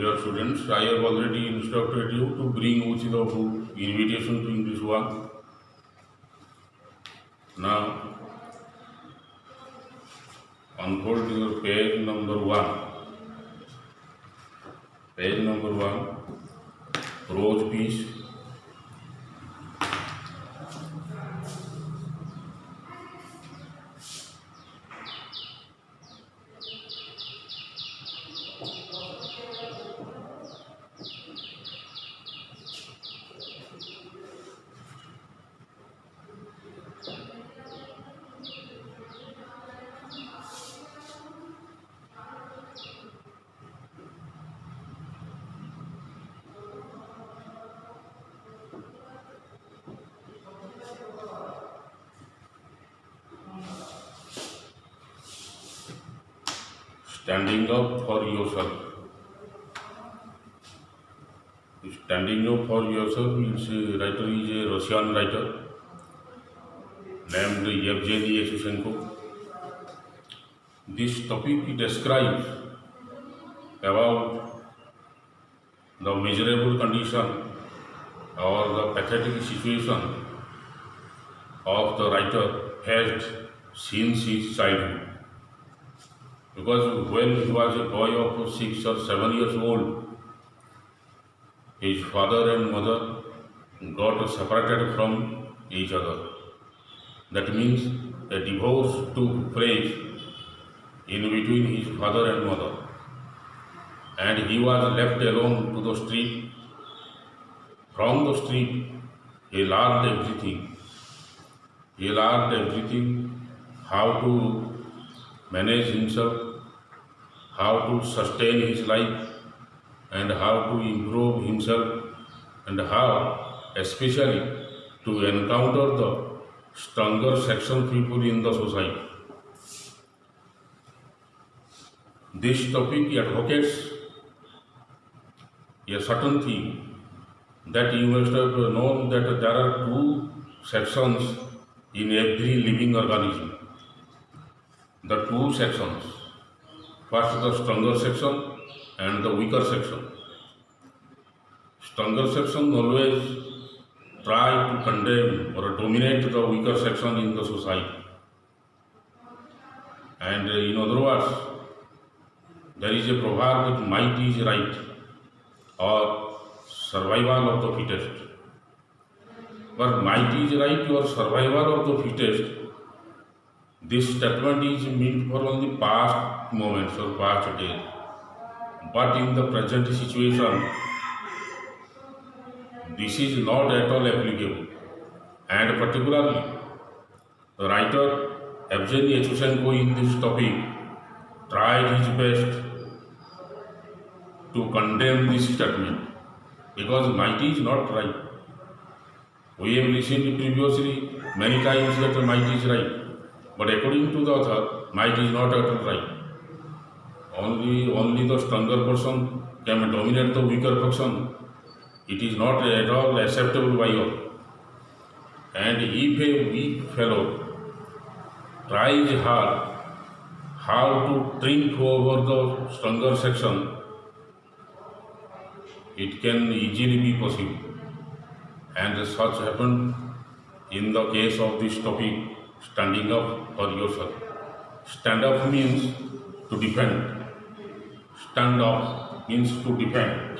Dear students, I have already instructed you to bring with the book Invitation to English 1. Now, unfold your page number 1. Page number 1, prose piece. Standing up for yourself. Standing up for yourself, its writer is a Russian writer named Yevgeny Yevtushenko. This topic describes about the miserable condition or the pathetic situation of the writer faced since his childhood. Because when he was a boy of 6 or 7 years old, his father and mother got separated from each other. That means a divorce took place in between his father and mother, and he was left alone to the street. From the street, he learned everything. He learned everything, how to manage himself, how to sustain his life, and how to improve himself, and how especially to encounter the stronger section people in the society. This topic advocates a certain thing, that you must have known that there are two sections in every living organism. The two sections, first the stronger section and the weaker section. Stronger section always try to condemn or dominate the weaker section in the society. And in other words, there is a proverb that might is right or survival of the fittest. But might is right or survival of the fittest, this statement is meant for only past moments or past days. But in the present situation, this is not at all applicable. And particularly, the writer Yevgeny Yevtushenko in this topic tried his best to condemn this statement, because might is not right. We have listened previously many times that might is right, but according to the author, might is not at all right. Only the stronger person can dominate the weaker person. It is not at all acceptable by all. And if a weak fellow tries hard how to triumph over the stronger section, it can easily be possible. And such happened in the case of this topic, standing up for yourself. Stand up means to defend. Stand up means to defend.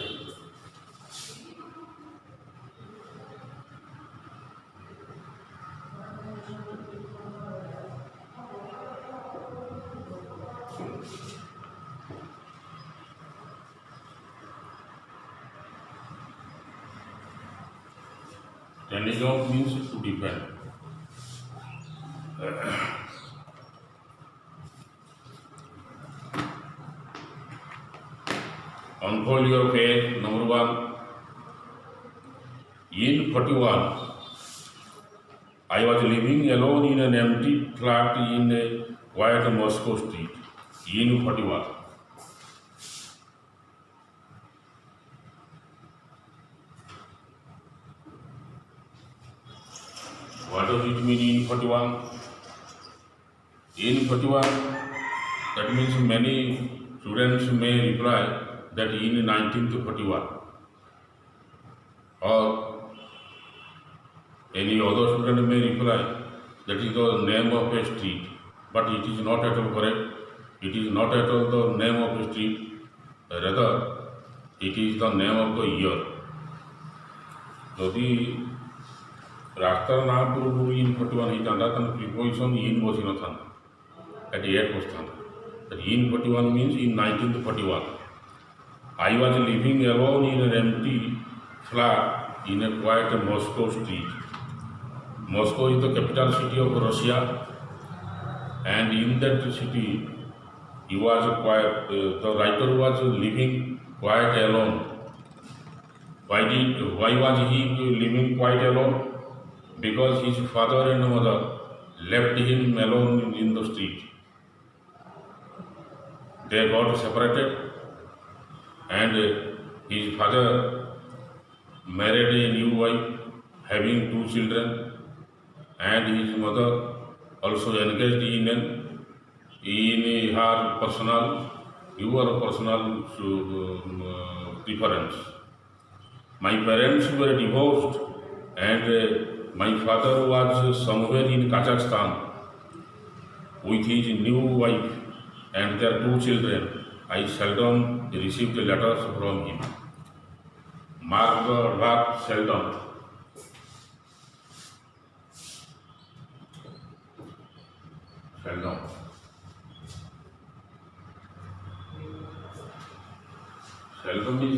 Standing up means to defend. Unfold your page number 1. In 41, I was living alone in an empty flat in a quiet Moscow street. In 41. What does it mean in 41? In 41, that means many students may reply that in 1941 or any other student may reply that is the name of a street, but it is not at all correct. It is not at all the name of a street, rather it is the name of the year. যদি রাস্তার নাম পুরোপুরি in 41 ହେଇଥାନ୍ତା ତାହେଲେ preposition in ବସି ନଥାନ୍ତା, ଏଠି at ବସିଥାନ୍ତା. In 41 means in 1941. I was living alone in an empty flat in a quiet Moscow street. Moscow is the capital city of Russia, and in that city he was quiet. The writer was living quite alone. Why was he living quite alone? Because his father and mother left him alone in the street. They got separated, and his father married a new wife, having 2 children, and his mother also engaged in her personal preference. My parents were divorced, and my father was somewhere in Kazakhstan with his new wife and their 2 children. I seldom received letters from him. Mark the verb seldom. Seldom. Seldom is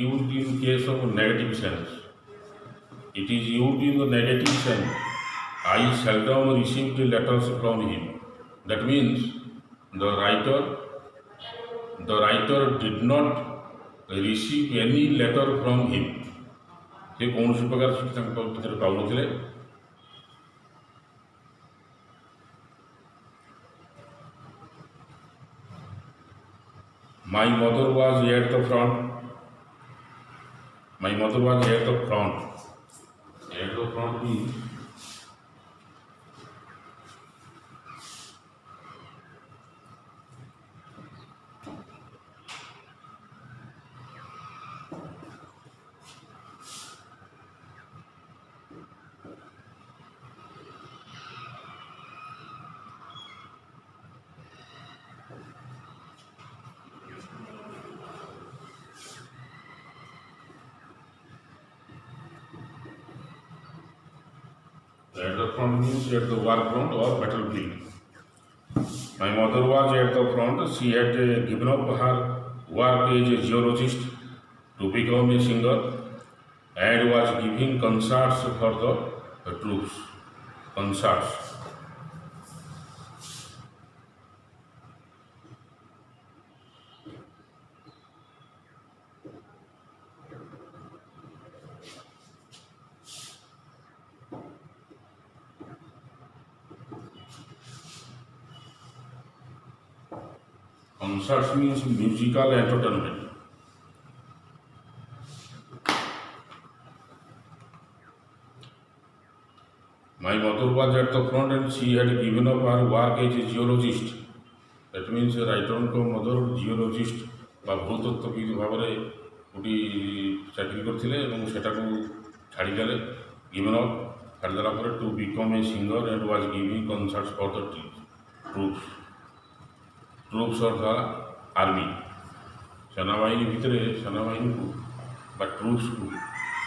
used in case of negative sense. It is used in the negative sense. I seldom received letters from him. That means the writer did not receive any letter from him. ସେ କୌଣସି ପ୍ରକାର ଚିଠି ତାଙ୍କ ଭିତରେ ପାଉନଥିଲେ. My mother was at the front. My mother was at the front. At the front means at the front means at the war front or battlefield. My mother was at the front. She had given up her work as a geologist to become a singer and was giving concerts for the troops. Concerts. Concerts means musical entertainment. My mother was at the front and she had given up her work as a geologist. That means writer mother geologist বা ভূতত্ত্ববিদ ভাବରେ ଗୋଟି ଚାକିରି କରିଥିଲେ ଏବଂ ସେଟାକୁ ଛାଡ଼ିଦେଲେ, given up ଛାଡ଼ିଦେଲା ପରେ to become a singer and was giving concerts for the troops. Troops of the army. सेनाबाहिनी भितरे सेनाबाहिनी को बा ट्रूप्स को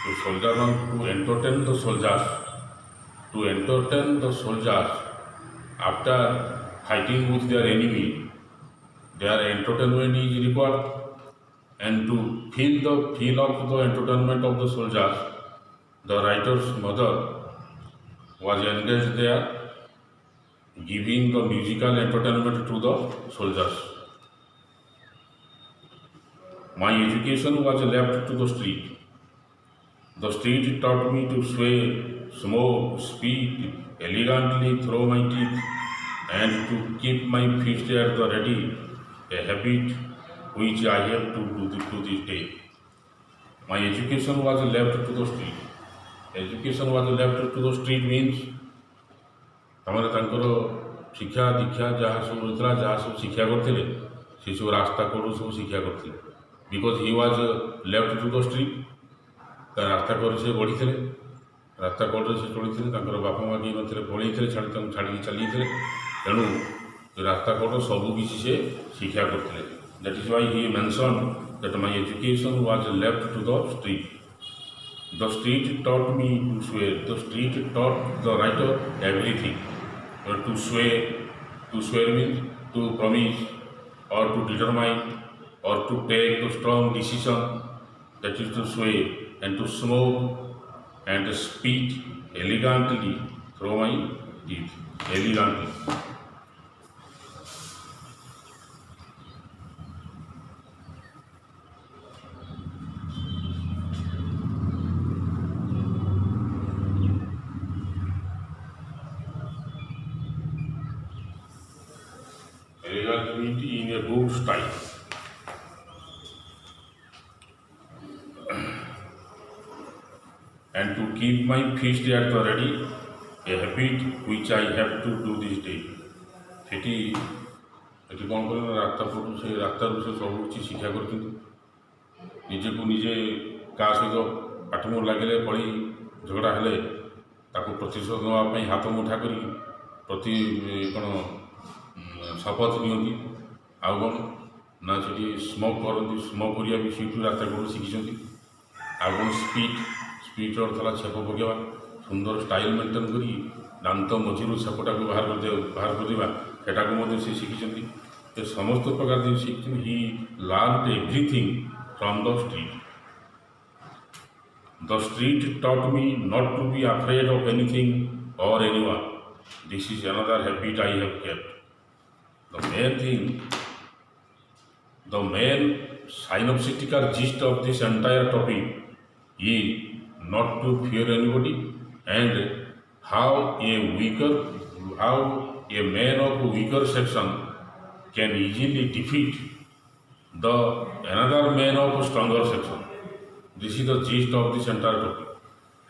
तो सोल्जर को entertain the soldiers. To entertain the soldiers after fighting with their enemy, their entertainment is required, and to feel of the entertainment of the soldiers, the writer's mother was engaged there, giving the musical entertainment to the soldiers. My education was left to the street. The street taught me to sway, smoke, speak elegantly through my teeth, and to keep my feet at the ready, a habit which I have to do to this day. My education was left to the street. Education was left to the street means ତାମାନେ ତାଙ୍କର ଶିକ୍ଷା ଦୀକ୍ଷା ଯାହା ସବୁ ରହିଥିଲା, ଯାହା ସବୁ ଶିକ୍ଷା କରିଥିଲେ ସେ ସବୁ ରାସ୍ତା କଡ଼ରୁ ସବୁ ଶିକ୍ଷା କରିଥିଲେ. because he was left to the street. ରାସ୍ତା କଡ଼ରେ ସେ ବଢ଼ିଥିଲେ, ରାସ୍ତା କଡ଼ରେ ସେ ଚଳିଥିଲେ, ତାଙ୍କର ବାପା ମା କେହି ନଥିଲେ, ପଳେଇଥିଲେ, ତାଙ୍କୁ ଛାଡ଼ିକି ଚାଲିଯାଇଥିଲେ। ତେଣୁ ରାସ୍ତା କଡ଼ରେ ସବୁକିଛି ସେ ଶିକ୍ଷା କରିଥିଲେ। That is why he mentioned that my education was left to the street. The street taught me to swear. The street taught the writer everything. To swear means to promise or to determine or to take the strong decision, that is to swear, and to smoke and speak elegantly through my teeth. Elegantly. Elegantly in a good style. And to keep my feast at the ready, a habit which I have to do this day. ସେଠି କ'ଣ କଲେ ନା ରାସ୍ତାରୁ ସେ ସବୁ କିଛି ଶିକ୍ଷା କରିଛନ୍ତି। ନିଜକୁ ନିଜେ କାହା ସହିତ ପାଟିମୁହଁ ଲାଗିଲେ, କଳି ଝଗଡ଼ା ହେଲେ ତାକୁ ପ୍ରତିଶୋଧ ନେବା ପାଇଁ ହାତ ମୁଠା କରି କ'ଣ ଶପଥ ନିଅନ୍ତି। ଆଉ କ'ଣ ନା ସେଠି ସ୍ମୋକ୍ କରନ୍ତି, ସ୍ମୋକ୍ କରିବା ବି ସେଇଠୁ ରାସ୍ତା କଡ଼ରୁ ଶିଖିଛନ୍ତି। ଆଉ କ'ଣ ସ୍ପିଡ଼୍ର ଅର୍ଥ ହେଲା ଛେପ ପକାଇବା, ସୁନ୍ଦର ଷ୍ଟାଇଲ୍ ମେଣ୍ଟେନ୍ କରି ଦାନ୍ତ ମଝିରୁ ଛେପଟାକୁ ବାହାର କରିଦେବା, ସେଟାକୁ ମଧ୍ୟ ସେ ଶିଖିଛନ୍ତି। ଏ ସମସ୍ତ ପ୍ରକାର ଜିନିଷ ଶିଖିଛନ୍ତି। He learned everything from the street. The street taught me not to be afraid of anything or anyone. This is another habit I have kept. The main synoptical gist of this entire topic is not to fear anybody, and how a man of weaker section can easily defeat another man of stronger section. This is the gist of this entire topic,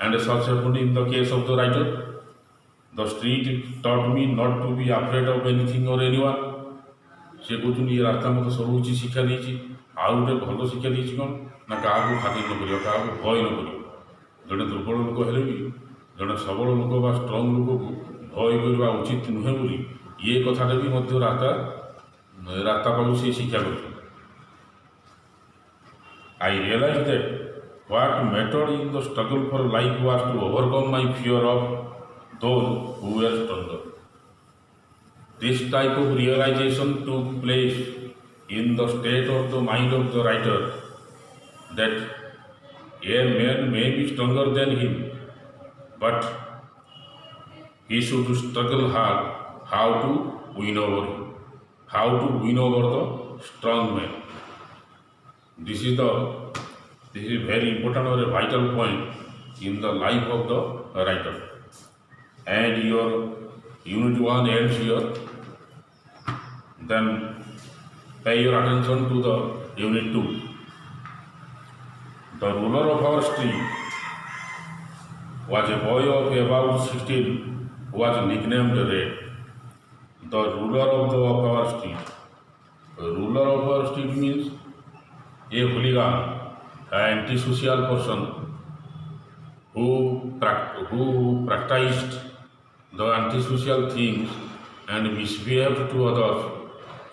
and such happened in the case of the writer. The street taught me not to be afraid of anything or anyone. ସେ କହୁଛନ୍ତି ଏ ରାସ୍ତା ମୋତେ ସବୁ କିଛି ଶିକ୍ଷା ଦେଇଛି। ଆଉ ଗୋଟେ ଭଲ ଶିକ୍ଷା ଦେଇଛି କ'ଣ ନା କାହାକୁ ଖାତିର ନ କରିବ, କାହାକୁ ଭୟ ନ କରିବ। ଜଣେ ଦୁର୍ବଳ ଲୋକ ହେଲେ ବି ଜଣେ ସବଳ ଲୋକ ବା ଷ୍ଟ୍ରଙ୍ଗ ଲୋକକୁ ଭୟ କରିବା ଉଚିତ ନୁହେଁ ବୋଲି ଇଏ କଥାଟା ବି ମଧ୍ୟ ରାସ୍ତା ପାଖକୁ ସେ ଶିକ୍ଷା କରୁଛନ୍ତି। I realized that what mattered in the struggle for life was to overcome my fear of those who were stronger. This type of realization took place in the state of the mind of the writer, that a man may be stronger than him, but he should struggle hard how to win over the strong man. This is very important or a vital point in the life of the writer. And your Unit 1 ends here. Then pay your attention to the Unit 2. The ruler of our street was a boy of about 16 who was nicknamed Red. The ruler of our street. The ruler of our street means a hooligan, an antisocial person who practiced the antisocial things and misbehaved to others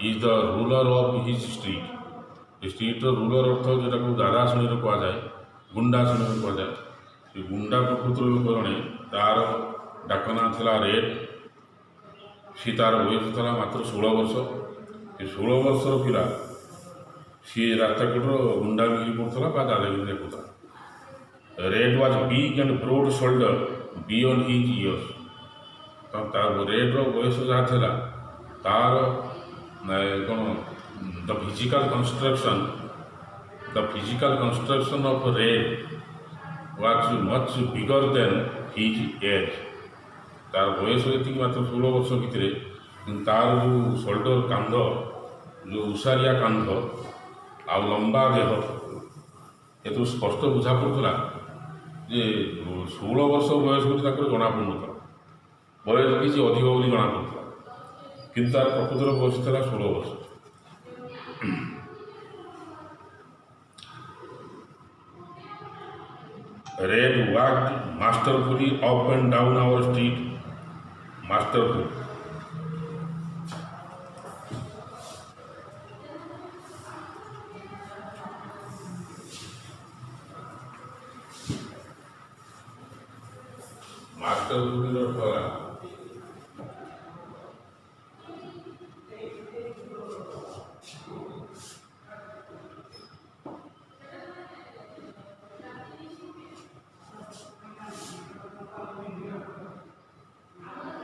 is the ruler of his street. ଷ୍ଟ୍ରିଟ୍ର ruler ଅର୍ଥ ଯେଉଁଟାକୁ ଦାଦା ଶ୍ରେଣୀରେ କୁହାଯାଏ, ଗୁଣ୍ଡା ଶ୍ରେଣୀରେ କୁହାଯାଏ। ସେ ଗୁଣ୍ଡା ପ୍ରକୃତିର ଲୋକ ଜଣେ, ତା'ର ଡାକ ନାଁ ଥିଲା ରେଡ୍। ସେ ତା'ର ବୟସ ଥିଲା ମାତ୍ର 16 ବର୍ଷ। ସେ 16 ବର୍ଷର ପିଲା ସିଏ ରାସ୍ତାକଡ଼ର ଗୁଣ୍ଡାଗିରି କରୁଥିଲା ବା ଦାଦାଗିରି ଦେଖୁଥିଲା। Red was big and broad shoulder beyond his years. ତା ରେଡ୍ର ବୟସ ଯାହା ଥିଲା, ତା'ର କ'ଣ the physical construction of Red was much bigger than his age. ତାର ବୟସ ଏତିକି ମାତ୍ର 16 ବର୍ଷ ଭିତରେ, କିନ୍ତୁ ତା'ର ଯେଉଁ ସୋଲ୍ଡର କାନ୍ଧ, ଯେଉଁ ଉସାରିଆ କାନ୍ଧ ଆଉ ଲମ୍ବା ଦେହ, ଏଥିରୁ ସ୍ପଷ୍ଟ ବୁଝାପଡ଼ୁଥିଲା ଯେ 16 ବର୍ଷ ବୟସ ବୋଲି ତାଙ୍କର ଜଣାପଡ଼ୁନଥିଲା। ବୟସ କିଛି ଅଧିକ ବୋଲି ଜଣାପଡ଼ୁଥିଲା, କିନ୍ତୁ ତାର ପ୍ରକୃତର ବୟସ ଥିଲା 16 ବର୍ଷ। Red walked masterfully up and down our street. Masterful. Masterfully ଅର୍ଥ ହେଲା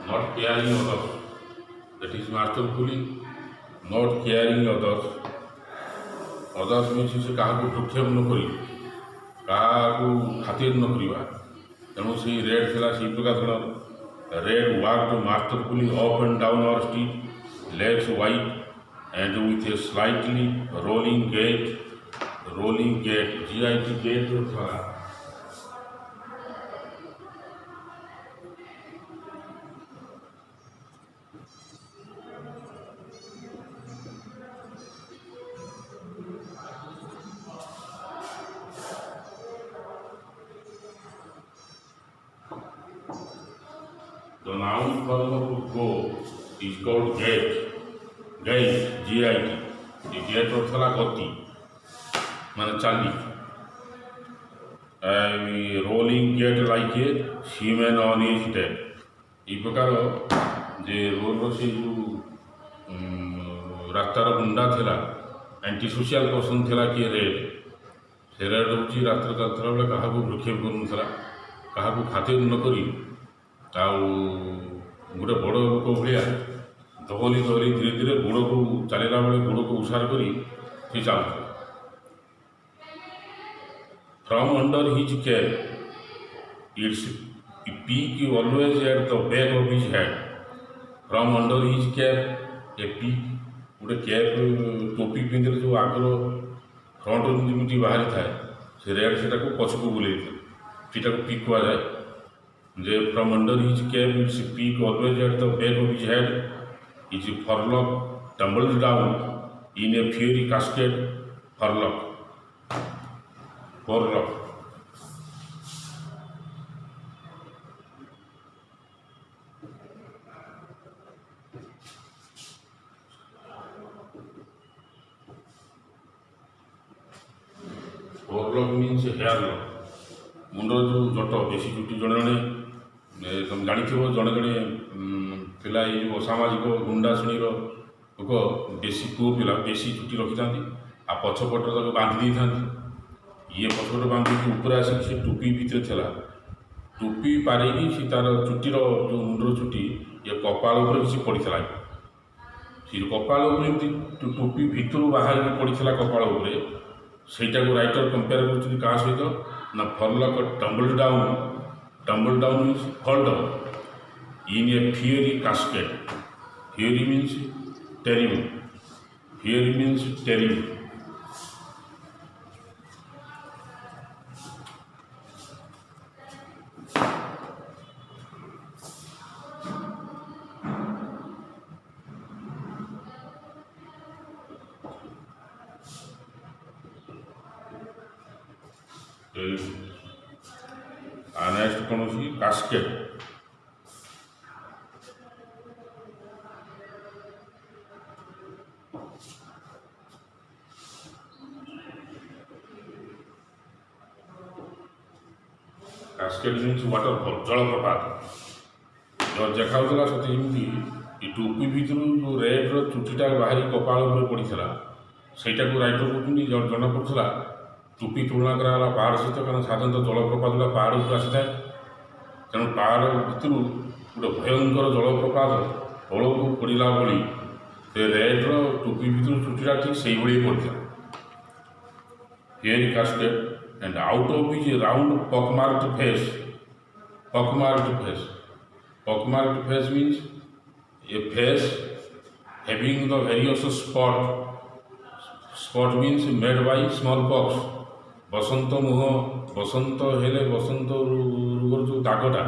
not caring others. That is masterfully not caring others. Others means ସେ କାହାକୁ ଭ୍ରୂକ୍ଷେପ ନ କରି କାହାକୁ ଖାତିର ନ କରିବା ତେଣୁ ସେଇ ରେଡ୍ ଥିଲା ସେଇ ପ୍ରକାର ଧରଣର Red worked masterfully up and down our street legs wide and with a slightly rolling gait GIT gait ଥିଲା The noun form of go is called gait. Gait, G-I-T. The gait of the gati, man chali. Rolling gait like a human on his head. এই প্রকার যে ରୋଡ଼ର ସେ ଯେଉଁ ରାସ୍ତାର ଗୁଣ୍ଡା ଥିଲା anti social person ଥିଲା କିଏ ରେଡ୍ ସେ ରେଡ୍ ହେଉଛି ରାସ୍ତାରେ ଚାଲୁଥିଲା ବେଳେ କାହାକୁ ଭ୍ରୂକ୍ଷେପ କରୁନଥିଲା କାହାକୁ ଖାତିର ନ କରି ଆଉ ଗୋଟେ ବଡ଼ ଲୋକ ଭଳିଆ ଧୋଲି ଧରି ଧୀରେ ଧୀରେ ଗୋଡ଼କୁ ଚାଲିଲା ବେଳେ ଗୋଡ଼କୁ ଉସାର କରି ସେ ଚାଲୁଥିଲା From under his cap, its peak always at the back of his head. From under his cap, a peak, ଗୋଟେ କ୍ୟାପ୍ ଟୋପି ପିନ୍ଧିଲେ ଯେଉଁ ଆଗର ଫ୍ରଣ୍ଟରୁ ଯେମିତି ବାହାରି ଥାଏ ସେ ରେଡ୍ ସେଟାକୁ ପଛକୁ ବୁଲେଇଥାଏ ସେଟାକୁ ପିକ୍ କୁହାଯାଏ ଯେ from under his cap, its peak always at the back of his head, his forelock tumbled down in a fiery cascade. Forelock. Forelock means hair lock. ମୁଣ୍ଡର ଯେଉଁ ଜଟ ବେଶୀ ଚୁଟି ଜଣେ ଜଣେ ତମେ ଜାଣିଥିବ ଜଣେ ଜଣେ ପିଲା ଏଇ ଯେଉଁ ଅସାମାଜିକ ଗୁଣ୍ଡା ଶ୍ରେଣୀର ଲୋକ ବେଶୀ ପୁଅ ପିଲା ବେଶୀ ଚୁଟି ରଖିଥାନ୍ତି ଆଉ ପଛପଟରେ ତାକୁ ବାନ୍ଧି ଦେଇଥାନ୍ତି ଇଏ ପଛପଟ ବାନ୍ଧିକି ଉପରେ ଆସିକି ସେ ଟୋପି ଭିତରେ ଥିଲା ଟୋପି ପାରିକି ସେ ତା'ର ଚୁଟିର ଯେଉଁ ମୁଣ୍ଡର ଚୁଟି ଇଏ କପାଳ ଉପରେ କିଛି ପଡ଼ିଥିଲା ସେ କପାଳ ଉପରେ ଏମିତି ଟୋପି ଭିତରୁ ବାହାରିକି ପଡ଼ିଥିଲା କପାଳ ଉପରେ ସେଇଟାକୁ ରାଇଟର କମ୍ପେୟାର କରୁଛନ୍ତି କାହା ସହିତ ନା forelock tumbled down means fall down in a fiery cascade. Fiery means terrible. Next कौन सी cascade. Cascade means waterfall, जलप्रपात. जो देखाउला सती जेमती ई टोपी भितर जो रेड रो चुटीटा बाहरी कपाल उपर पड़ीला सेटा को राइटर कहते जना पड़ता टोपी तुलना कराला पहाड़ सहित कारण साधारणतः जलप्रपात गुला पहाड़ उपरू आसी थाए तेणु पहाड़ भितर गोटे भयंकर जलप्रपात तौक पड़ा भाई से रेड्र टोपी भितर चुटीटा ठीक से पड़ता Fiery cascade and out of his round pockmarked face means a face having the various spot means made by smallpox. बसंत मुह बसंत हेले बसंत रोगर जो दागटा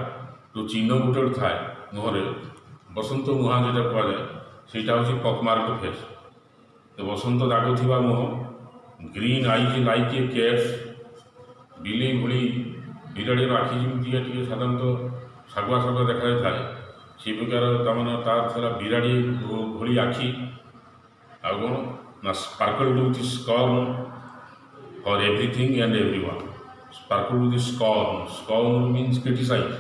जो चिन्ह गोटे थाए मुहरे बसंत मुहा जोटा कहुए सेटा हूँ पॉकमार्क फेस बसंत दाग थी मुह green eyes like a cat's बिली भली ବିରାଡ଼ିର ଆଖି ଯେମିତିକା ଟିକେ ସାଧାରଣତଃ ଶାଗୁଆ ଶାଗୁଆ ଦେଖାଯାଇଥାଏ, ସେ ପ୍ରକାର ତା'ମାନେ ତାର ଥିଲା ବିରାଡ଼ି ଭଳି ଆଖି। ଆଉ କ'ଣ ନା sparkled with scorn for everything and everyone. Sparkled with scorn, scorn means criticize.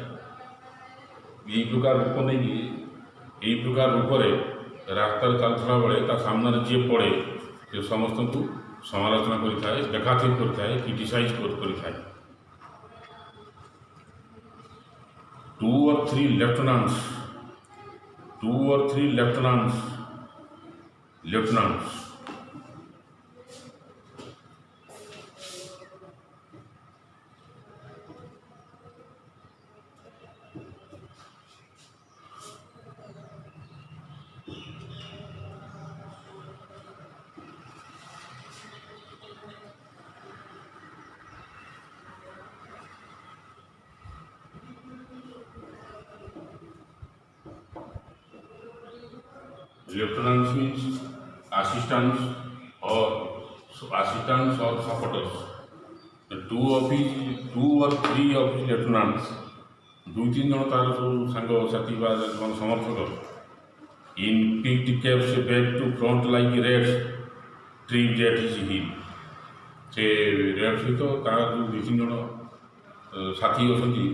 এই প্রকার রূপ নেই, এই প্রকার রূপরে রাস্তায় চালুলা বেড়ে তা সামনে যে পড়ে সে সমস্ত সমালোচনা করে থাকে, দেখাথিক করে থাকে, ক্রিটিসাইজ করে থাকে। 2 or 3 lieutenants, 2 or 3 lieutenants, lieutenants means assistants or supporters. The 2 or 3 of his lieutenants, 2-3 ଜଣ ତାର ସବୁ ସାଙ୍ଗସାଥୀ ବା ସମର୍ଥକ, in picked caps back to front like reds tripped at his heel. ସେ ରେଡ୍ ସହିତ ତାର ଯେଉଁ 2-3 ଜଣ ସାଥୀ ଅଛନ୍ତି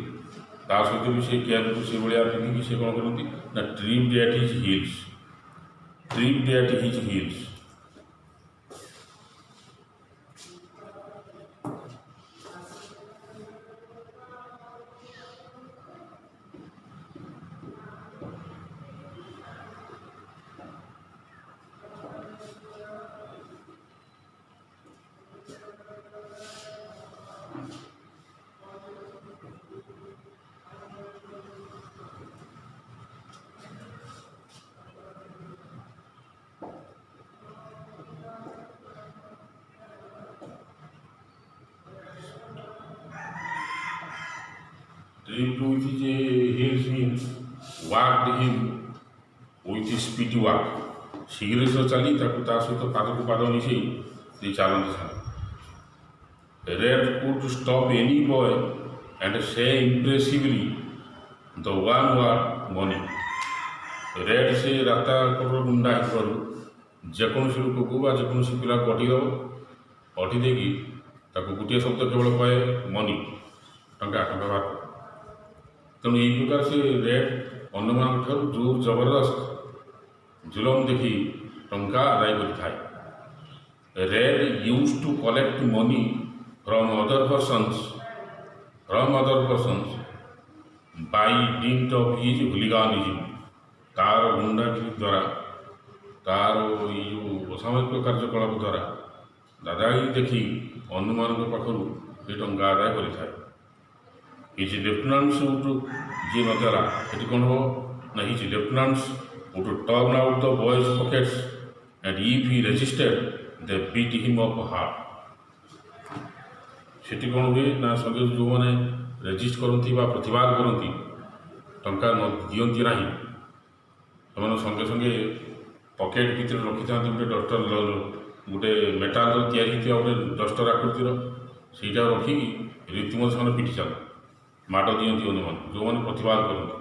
ତା ସହିତ ବି ସେ କ୍ୟାପ୍କୁ ସେଭଳିଆ ପିନ୍ଧିକି ସେ କ'ଣ କରନ୍ତି ନା tripped at his heels, tripped at his heels. Tripped with his heels means walked him with his speedy walk. ଶୀଘ୍ର ସହ ଚାଲି ତାକୁ ତା ସହିତ ପାଦକୁ ପାଦ ମିଶାଇ ସେ ଚାଲନ୍ତି ସାର। Red could stop any boy and say impressively the one word money. Red ସେ ରାସ୍ତା କଡ଼ର ଗୁଣ୍ଡା ହେଇଥିବାରୁ ଯେକୌଣସି ଲୋକକୁ ବା ଯେକୌଣସି ପିଲାକୁ ଅଟିଦେବ, ଅଟି ଦେଇକି ତାକୁ ଗୋଟିଏ ଶବ୍ଦ କେବଳ କହେ ମନି, ଟଙ୍କା ବାହାର। ତେଣୁ ଏହି ପ୍ରକାର ସେ ରେଡ୍ ଅନ୍ୟମାନଙ୍କ ଠାରୁ ଜୋର ଜବରଦସ୍ତ ଜୁଲମ ଦେଖି ଟଙ୍କା ଆଦାୟ କରିଥାଏ। Red used to collect money from other persons by dint of his hooliganism. ତାର ଗୁଣ୍ଡାଗିରି ଦ୍ୱାରା, ତାର ଏଇ ଯେଉଁ ଅସାମରିକ କାର୍ଯ୍ୟକଳାପ ଦ୍ୱାରା ଦାଦାଗିରି ଦେଖି ଅନ୍ୟମାନଙ୍କ ପାଖରୁ ଏ ଟଙ୍କା ଆଦାୟ କରିଥାଏ। କିଛି ଲେଫ୍ଟନାଣ୍ଟସ୍ ଯିଏ ନଦେଲା ସେଠି କ'ଣ ହେବ ନା କିଛି ଲେଫ୍ଟନାଣ୍ଟସ୍ would turn out the boy's pockets and if he resisted they beat him up hard. ସେଠି କ'ଣ ହୁଏ ନା ସଙ୍ଗେ ଯେଉଁମାନେ ରେଜିଷ୍ଟ କରନ୍ତି ବା ପ୍ରତିବାଦ କରନ୍ତି, ଟଙ୍କା ଦିଅନ୍ତି ନାହିଁ, ସେମାନେ ସଙ୍ଗେ ସଙ୍ଗେ ପକେଟ୍ ଭିତରେ ରଖିଥାନ୍ତି ଗୋଟେ ଡଷ୍ଟର, ଗୋଟେ ମେଟାଲର ତିଆରି ହେଇଥିବା ଗୋଟେ ଡଷ୍ଟର ଆକୃତିର, ସେଇଟା ରଖିକି ରୀତିମତ ସେମାନେ ପିଟି ଚାଲନ୍ତି, ମାଡ଼ ଦିଅନ୍ତି ଅନ୍ୟମାନଙ୍କୁ ଯେଉଁମାନେ ପ୍ରତିବାଦ କରନ୍ତି।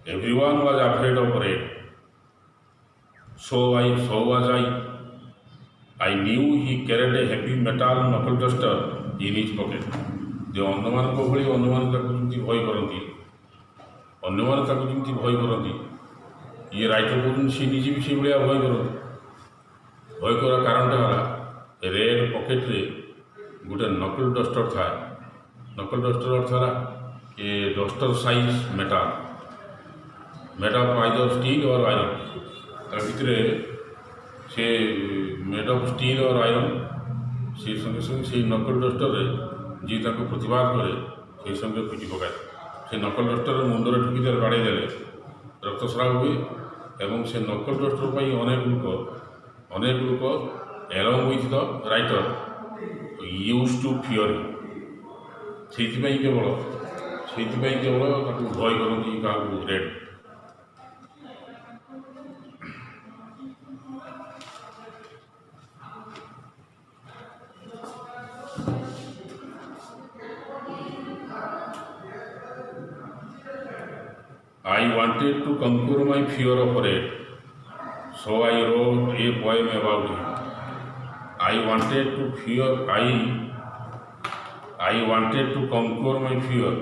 Everyone was afraid of Red, so was I knew he carried a heavy metal knuckle duster in his pocket. ଯେ ଅନ୍ୟମାନଙ୍କ ଭଳି ଅନ୍ୟମାନେ ତାକୁ ଯେମିତି ଭୟ କରନ୍ତି, ଇଏ ରାଇଟର କହୁଛନ୍ତି ସେ ନିଜେ ବି ସେଇଭଳିଆ ଭୟ କରନ୍ତି। ଭୟ କରିବା କାରଣଟା ହେଲା ରେଡ୍ ପକେଟରେ ଗୋଟେ ନକଲ ଡଷ୍ଟର ଥାଏ। ନକଲ ଡଷ୍ଟର ଅର୍ଥ ହେଲା a duster size metal, made of either steel or iron। ତା ଭିତରେ ସେ made of steel or iron, ସେ ସଙ୍ଗେ ସଙ୍ଗେ ସେଇ ନକଲ ଡଷ୍ଟରରେ ଯିଏ ତାକୁ ପ୍ରତିବାଦ କରେ ସେଇ ସଙ୍ଗେ ପିଟି ପକାଏ। ସେ ନକଲ ଡଷ୍ଟର ମୁଣ୍ଡରେ ଠୁକିଦେଲେ, ବାଡ଼େଇ ଦେଲେ ରକ୍ତସ୍ରାବ ହୁଏ ଏବଂ ସେ ନକଲ ଡଷ୍ଟର ପାଇଁ ଅନେକ ଲୋକ along with the writer used to fear him। ସେଇଥିପାଇଁ କେବଳ ତାକୁ ଭୟ କରନ୍ତି କାହାକୁ, red. I wanted to conquer my fear of red, so I wrote a poem about him. I wanted to fear I wanted to conquer my fear,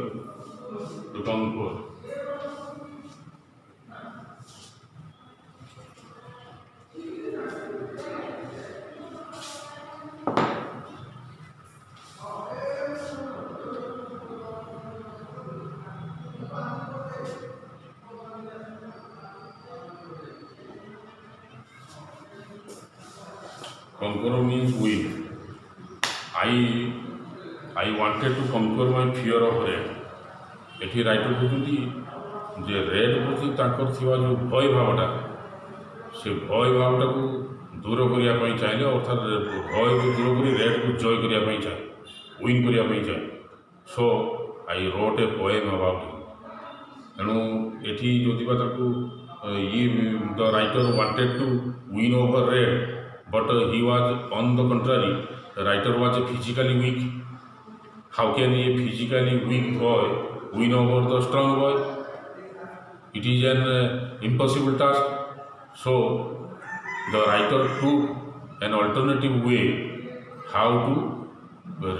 to conquer. Conquer means win. I I wanted to conquer my fear of red. ଏଠି writer କହୁଛନ୍ତି ଯେ red ପ୍ରତି ତାଙ୍କର ଥିବା ଯେଉଁ ଭୟ ଭାବଟା, ସେ ଭୟ ଭାବଟାକୁ ଦୂର କରିବା ପାଇଁ ଚାହିଁଲେ, ଅର୍ଥାତ୍ ଭୟକୁ ଦୂର କରି ରେଡ୍କୁ ଜୟ କରିବା ପାଇଁ ଚାହେଁ, ୱିନ୍ କରିବା ପାଇଁ ଚାହେଁ। So I wrote a poem about him. ତେଣୁ ଏଠି ଯେଉଁଥିବା ତାକୁ the writer wanted to win over Red, but he was on the contrary, writer was physically weak. How can a physically weak boy win over the strong boy? It is an impossible task. So the writer took an alternative way how to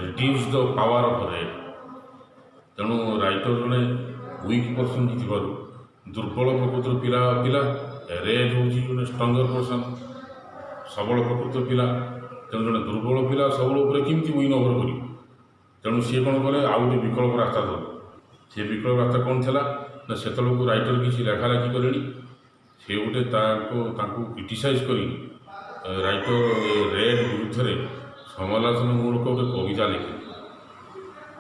reduce the power of red. ତେଣୁ writer ଜଣେ weak person ହେଇଥିବାରୁ, ଦୁର୍ବଳ ପ୍ରକୃତିର ପିଲା red ହେଉଛି ଜଣେ stronger person, ସବଳ ପ୍ରକୃତିର ପିଲା। ତେଣୁ ଜଣେ ଦୁର୍ବଳ ପିଲା ସବଳ ଉପରେ କେମିତି ୱିନ୍ ଓଭର କରିବ? ତେଣୁ ସିଏ କ'ଣ କଲେ, ଆଉ ଗୋଟେ ବିକଳ୍ପ ରାସ୍ତା ଦେଲେ। ସେ ବିକଳ୍ପ ରାସ୍ତା କ'ଣ ଥିଲା ନା, ସେତେବେଳକୁ ରାଇଟର କିଛି ଲେଖାଲେଖି କଲେଣି। ସେ ଗୋଟେ ତାଙ୍କୁ କ୍ରିଟିସାଇଜ୍ କରି ରାଇଟର ରେଡ୍ ବିରୁଦ୍ଧରେ ସମାଲୋଚନାମୂଳକ ଗୋଟେ କବିତା ଲେଖିଲେ।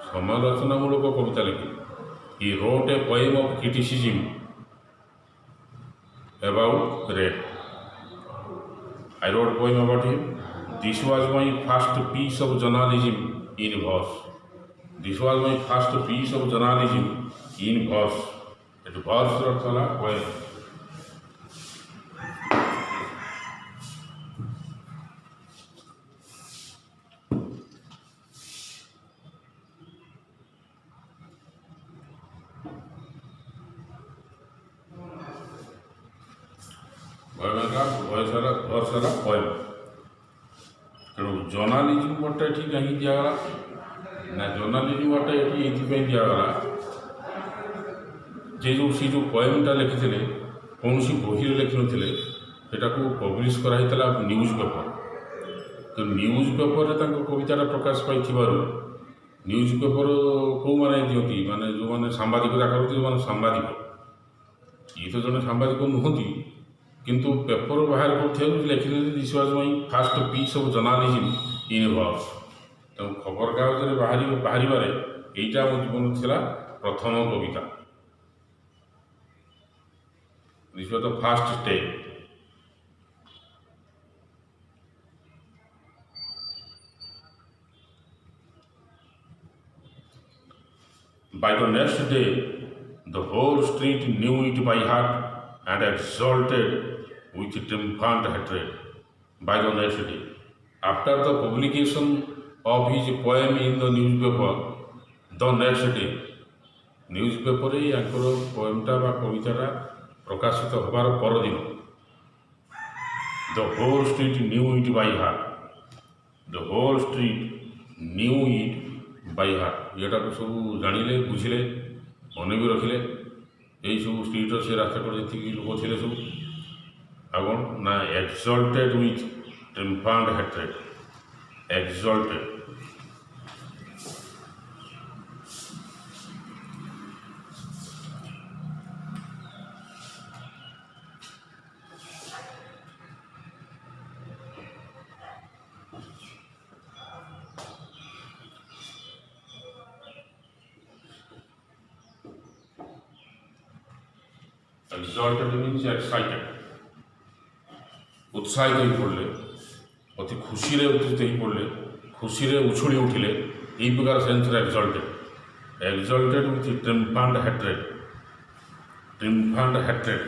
ସମାଲୋଚନାମୂଳକ କବିତା ଲେଖିଲେ। He wrote a poem of criticism about red. I wrote a poem about him. This was my first piece of journalism in verse. This was my first piece of journalism in verse. It verse ଅର୍ଥ ହେଲା poem. Voice ହେଲା verbs ହେଲା poem. ତେଣୁ journalism ୱାର୍ଡ଼ଟା ଏଠି କାହିଁକି ଦିଆଗଲା ନା, journalism ୱାର୍ଡ଼ଟା ଏଠି ଏଇଥିପାଇଁ ଦିଆଗଲା ଯେ ସେ ଯେଉଁ ପଏମ୍ଟା ଲେଖିଥିଲେ କୌଣସି ବହିରେ ଲେଖିନଥିଲେ, ସେଟାକୁ ପବ୍ଲିଶ କରାହେଇଥିଲା ନ୍ୟୁଜ୍ ପେପର। ତ ନ୍ୟୁଜ୍ ପେପରରେ ତାଙ୍କ କବିତାଟା ପ୍ରକାଶ ପାଇଥିବାରୁ, ନ୍ୟୁଜ୍ ପେପର କେଉଁମାନେ ଦିଅନ୍ତି, ମାନେ ଯେଉଁମାନେ ସାମ୍ବାଦିକତା କରନ୍ତି, ଯେଉଁମାନେ ସାମ୍ବାଦିକ, ଇଏ ତ ଜଣେ ସାମ୍ବାଦିକ ନୁହନ୍ତି, କିନ୍ତୁ ପେପର ବାହାର କରୁଥିବାକୁ ଲେଖିଲେ this was my first piece of journalism in verse. ତେଣୁ ଖବରକାଗଜରେ ବାହାରିବାରେ ଏଇଟା ମୋ ଜୀବନରେ ଥିଲା ପ୍ରଥମ କବିତା। This was the first step. By the next day, the whole street knew it by heart and exulted with triumphant hatred. By the next day, after the publication of his poem in the newspaper, the next day, ନ୍ୟୁଜ୍ପେପରରେ ୟାଙ୍କର ପୋଏମ୍ଟା ବା କବିତାଟା ପ୍ରକାଶିତ ହେବାର ପରଦିନ, the whole street knew it by heart, the whole street knew it by heart. ଏଟାକୁ ସବୁ ଜାଣିଲେ, ବୁଝିଲେ, ମନେ ବି ରଖିଲେ। ଏଇସବୁ ଷ୍ଟ୍ରିଟ୍ର ସେ ରାସ୍ତା କଡ଼େ ଯେତିକି ଲୋକ ଥିଲେ ସବୁ, ଆଉ କ'ଣ ନା, ଏକ୍ସଲ୍ଟେଡ୍ ୱିଥ୍ ଟ୍ରିମ୍ଫାଣ୍ଟ ହେଟ୍ରେଡ୍। ଏକ୍ସଲ୍ଟେଡ୍ exalted means excited, उत्साहित हो पड़े, अति खुशी उत्थित हो पड़े, खुशी उछुड़ी उठिले, यही प्रकार sense exalted. Exalted with triumphant hatred, triumphant hatred.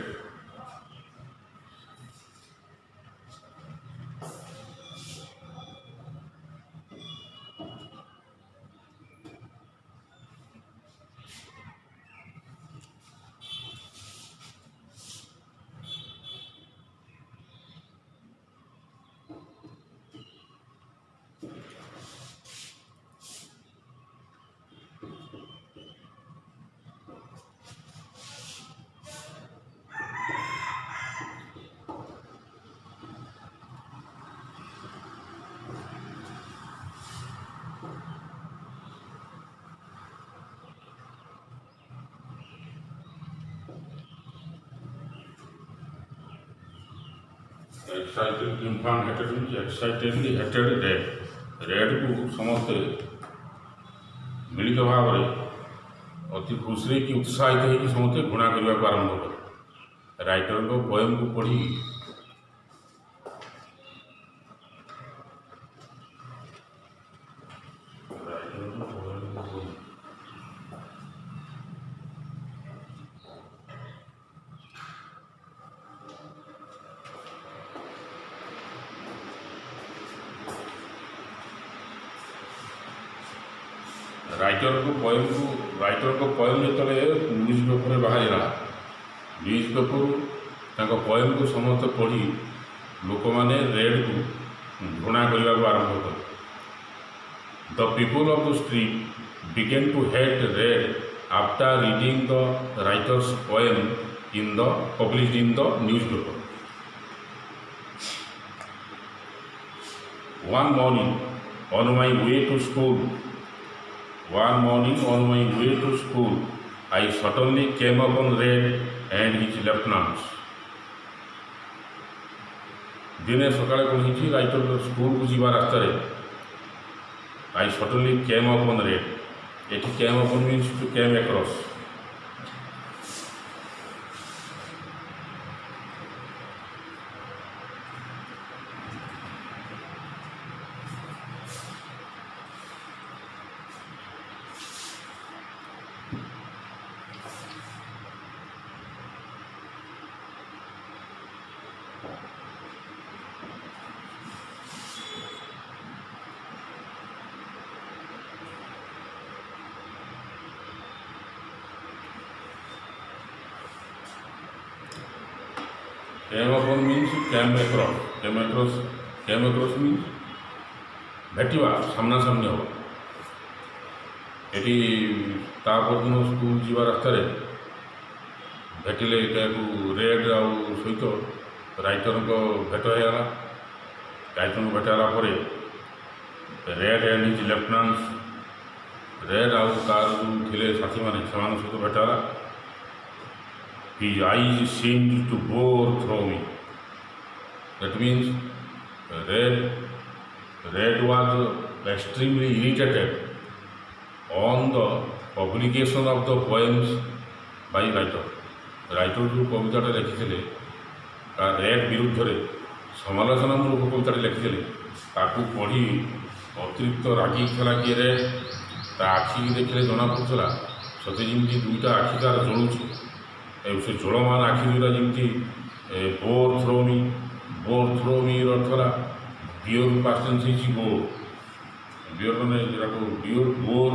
Excited infant hated excitedly hated Red को समस्ते मिलित भाव में अति खुशी कि उत्साहित होकर समस्ते घृणा करने को आरंभ कले। राइटर को पोएम को पढ़ी राइटर को पोएम जो न्यूज पेपर बाहर न्यूज पेपर पोएम को समस्त पढ़ी लोक मैंने रेड को घृणा करने को आरंभ कले। The people of the street began to hate Red after reading the writer's poem in the published in the newspaper. One morning on my way to school, I suddenly came upon Red and his lieutenants. दिने सकाळे कौन होती writer school को जीवा रास्ता I suddenly came upon Red. It came upon means to came across. Came upon means came across. Came across means भेटिवा सामना सामने हो। Eighty तापरदिन school जीवा रास्ता भेटिले रेड आउ सहित राइटर को भेट होगा। राइटर को भेटाला red and his lieutenants red आउ तार थे साथी मैंने सहित भेटाला। His eyes seemed to bore through me. That means Red was extremely irritated on the publication of the poems by writer. Writer जो कविता लिखी रेड विरुद्ध में समालोचनामूलक कविता लिखी ताकू पढ़ी अतिरिक्त रागी था कि रेड आखि देखने जना पड़ा सते जमी दुईटा आखि तार जलुची से जलमान आखि दुटा जमी बोर थ्रो मी अर्थला bear past tense bear bear bore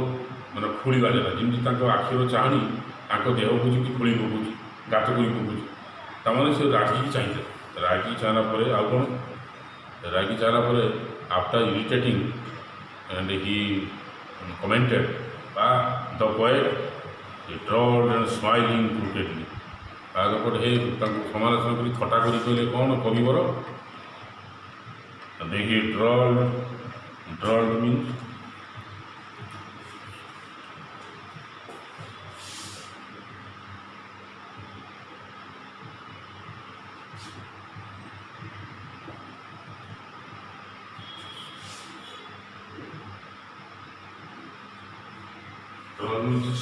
मैंने खोलिया जगह जमी आखिर चाहनी देह को जमी खोली पकाऊँ गात कर पकाऊँ तमाने से रागी चाहिए रागी चाहला आउ कौन रागी चाहला after irritating and he commented the poet drawled and smiling crookedly आगपटे हे समालोचना कर थटा कर कहले कौन कविवर देखिए ड्रॉल्ड मीन्स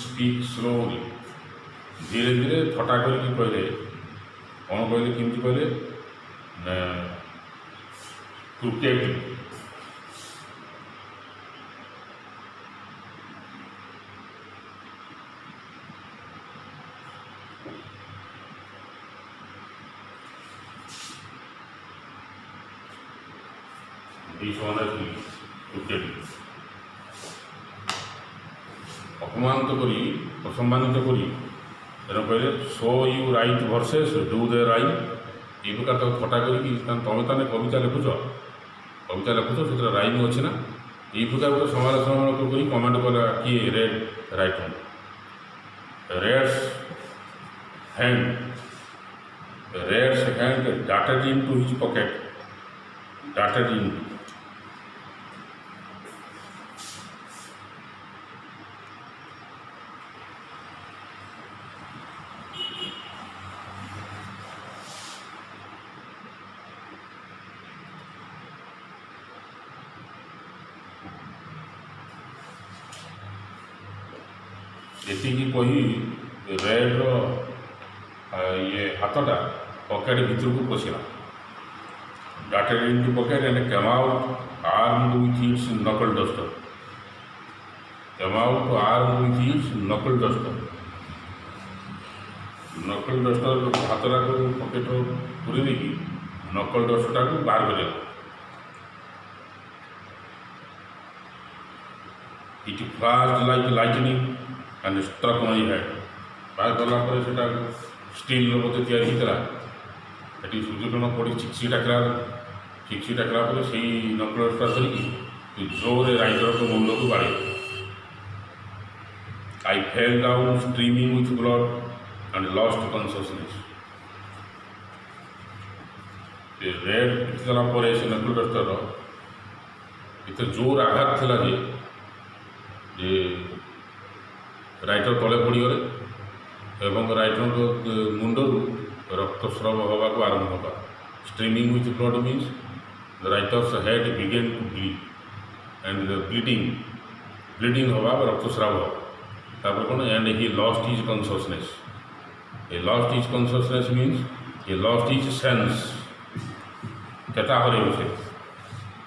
स्पीक स्लोली धीरे धीरे थटा करके कहले कौन कहले किमती कहले क्रूकेडली dishonestly क्रूकेडली अपमानित करी असम्मानित करी कहले so you right versus do they rhyme ये प्रकार तो थटा करी तुम ताने कविता लिखुच से राइम अच्छे ना ये प्रकार गोटे समालोचनामूलक कर कमेंट कला किए red writer Reds hand dated in to his pocket dated इन ଏତିକି କହି ରେଡ୍ର ଇଏ ହାତଟା ପକେଟ୍ ଭିତରକୁ ପଶିଲା। darted into pocket and came out armed with its knuckle duster. Came out armed with its knuckle duster. Knuckle duster ହାତଟାକୁ ପକେଟ୍ରୁ ପୁରେଇ ଦେଇକି knuckle dusterଟାକୁ ବାହାର କରିଦେଲା। It flashed like lightning and struck my head. ବାହାର କଲା ପରେ ସେଟା ଷ୍ଟିଲ୍ର ବୋଧେ ତିଆରି ହେଇଥିଲା। ସେଠି ସୂର୍ଯ୍ୟକିରଣ ପଡ଼ି ଚିକ୍ସି ଡାକିଲା ପରେ ସେଇ ନକଲ ଡଷ୍ଟଟା ଧରିକି ଜୋରରେ ରାଇଟରଙ୍କ ମୁଣ୍ଡକୁ ବାଡ଼େଇଲା। I fell down streaming with blood and lost consciousness. ସେ ରେଡ୍ ପିଟିଦେଲା ପରେ ସେ ନକଲ ଡଷ୍ଟର ଏତେ ଜୋର ଆଘାତ ଥିଲା ଯେ ରାଇଟର ତଳେ ପଡ଼ିଗଲେ ଏବଂ ରାଇଟରଙ୍କ ମୁଣ୍ଡରୁ ରକ୍ତସ୍ରାବ ହେବାକୁ ଆରମ୍ଭ ହେଲା। Streaming with blood means the writer's head began to bleed and the bleeding हवा रक्तस्राव तापर कौन and he lost his consciousness. He lost his consciousness means he lost his sense. केता हरे उसे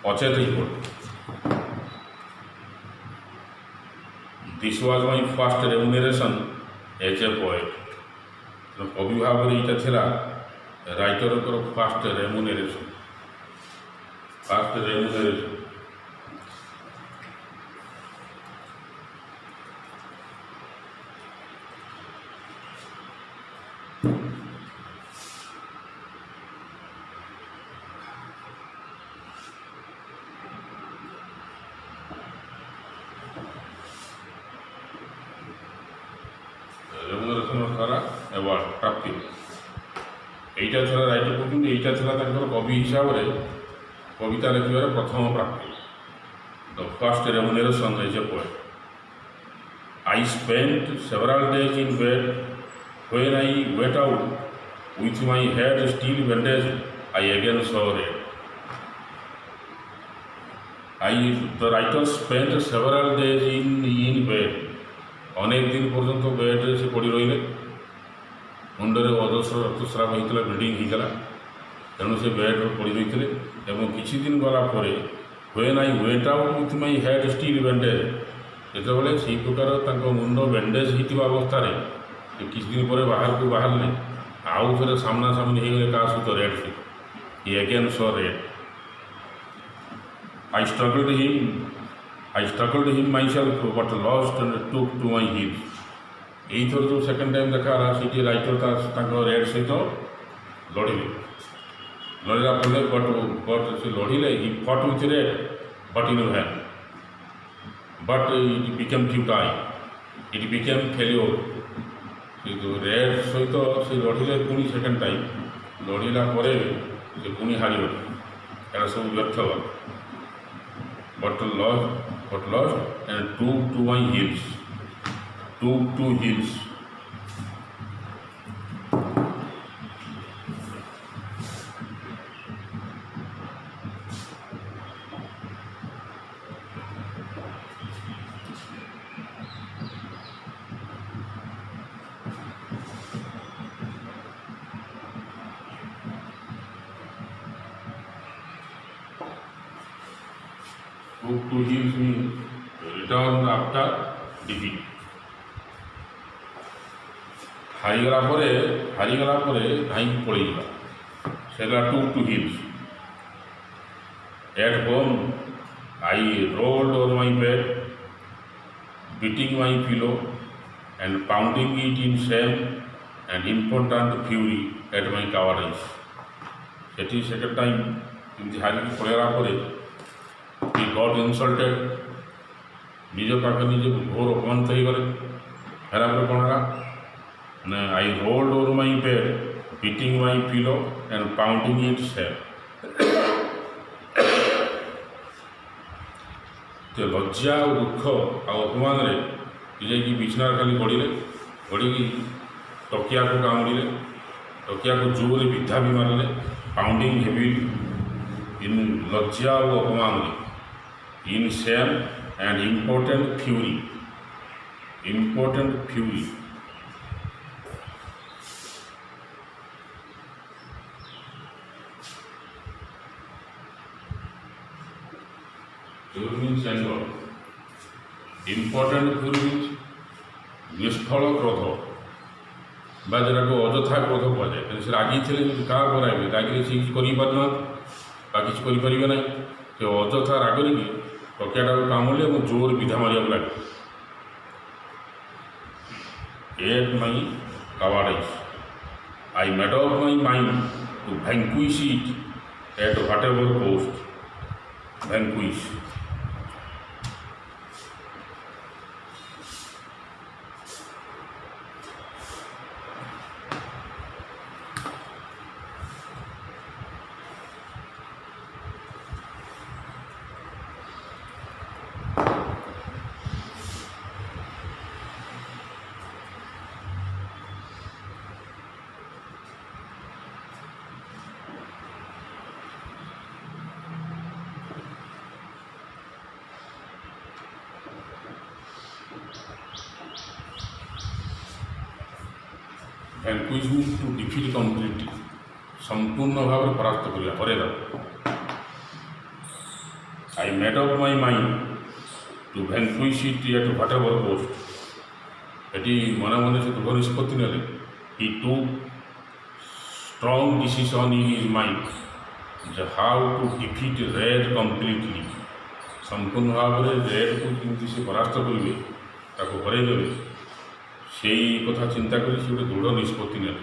अचेत ही पड़े। This was my first remuneration as a poet. कवि भाव में यहाँ थिला राइटर को फास्ट रेमुनेरेशन। द्वारा एवार्ड प्राप्ति এইটা ছিল রাইটর কিন্তু এইটা ছিল তাଙ୍କର কবি হিসাବରେ কবিতা লেখিবার প্রথম প্রাপ্তি। The first remuneration as a poet. I spent several days in bed. When I went out with my head still bandaged, I again saw red. The writer spent several days in bed. अनेक दिन पर्यंत बेड्रे से पड़ी रही मुंडे अजस्र रक्तस्राव होता bleeding होता तेणु से बेड्रे पड़ी रही किसी दिन गलापर when I went out with my head still bandaged जितेबाला से प्रकार मुंड बैंडेज होता अवस्था किसी दिन पर बाहर को बाहर आउ थे सामना सामनी हो गए क्या सहित रेड सहित he again saw Red. I struggled him myself but lost and took to my heels. यही थर जो सेकेंड टाइम देखा सी राइटर रेड सहित लड़ला पड़े बट से लड़े ही fought with Red but in vain but it became futile it became failure. Red सहित से लड़े पुणी सेकेंड टाइम लड़ला से पुणी हारिगले एटा सब व्यर्थ गला but lost and took to my heels. Took to heels means return after defeat. हारीगला धाई पड़ेगा से took to heels. At home I rolled on my bed beating my pillow and pounding it in shame and impotent fury at my cowardice. सेठी second time हारिक पड़ेगा he got insulted निज पाखे निजे घोर अपमानित हो गले हेरापर कौन है ना I rolled over my bed beating my pillow and pounding it same। तो लज्जा और दुख अपमान जाकि बिछना खाली गड़े तकिया को कामुड़े तकिया को जोर विधा भी मारे पाउंडिंग हेवी इन लज्जा और अपमान इन shame and important fury important fury. Fury means anger. Important fury means নিষ্ফল ক্রোধ বা যেটাকে অযথা ক্রোধ কুହାଯାଏ। ତେଣୁ ସେ ରାଗିଥିଲେ ଯଦି କାହା ଉପରେ ରାଗିଲେ ରାଗିଲେ ସେ କିଛି କରିପାରୁନାହାନ୍ତି বা କିଛି କରିପାରିବେ ନାହିଁ। ସେ ଅଯଥା ରାଗରେ କି ଟକିଆଟାକୁ କାମୁଡ଼ିଲେ ଏବଂ ଜୋର ବିଧା ମାରିବାକୁ ଲାଗେ। At my cowardice, I made up my mind to vanquish it at whatever cost. Vanquish. Vanquish means to defeat completely. संपूर्ण भाव में परास्त करिया हरेदा. I made up my mind to vanquish it at whatever cost. এটি মনে মনে সে দৃঢ় নিষ্পত্তি নেলে. He took strong decision in his mind how to defeat red completely. संपूर्ण भाव में रेड को किंतु से परास्त करिवे ताको हरेई देबे সেই কথা চিন্তা করে সে গোটে দৃঢ় নিষ্পত্তি নেলে.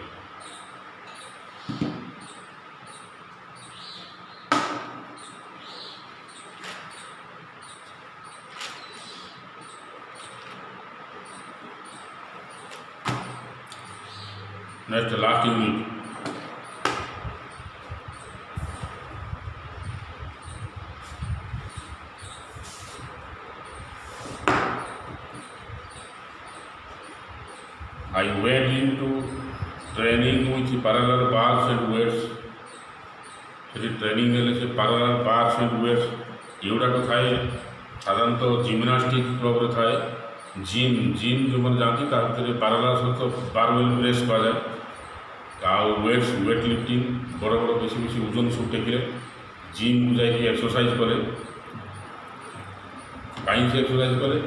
Next, last unit. I went into training with parallel bars and weights. ସେଠି ଟ୍ରେନିଂ ନେଲେ ସେ ପାରାଲାଲ ବାର୍ସ ଆଣ୍ଡ ୱେଟ୍ସ ଏଗୁଡ଼ାକ ଥାଏ. ସାଧାରଣତଃ ଜିମ୍ନାଷ୍ଟିକ୍ କ୍ଲବ୍ରେ ଥାଏ. ଜିମ୍ ଯେଉଁମାନେ ଯାଆନ୍ତି ତା ଭିତରେ ପାରାଲାଲ ସହିତ ବାରୱେଲ୍ ପ୍ରେସ୍ କରାଯାଏ. ଆଉ ୱେଟ୍ସ ୱେଟ୍ ଲିଫ୍ଟିଂ ବଡ଼ ବଡ଼ ବେଶୀ ବେଶୀ ଓଜନ ସବୁ ଟେକିଲେ ଜିମ୍କୁ ଯାଇକି ଏକ୍ସରସାଇଜ୍ କଲେ. କାହିଁକି ସେ ଏକ୍ସରସାଇଜ୍ କଲେ?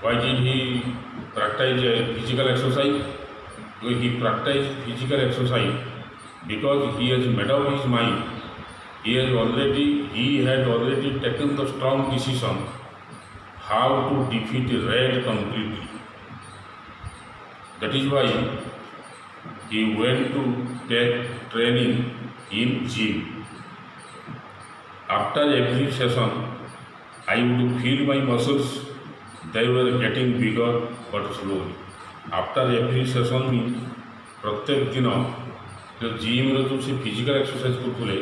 Why did he practice physical exercise? He practiced physical exercise because he has made up his mind. He had already taken the strong decision how to defeat red completely. That is why he went to take training in gym. After every session, I would feel my muscles. They were getting bigger but slowly. After every session means प्रत्येक दिन जो जिम्र जो से physical exercise करते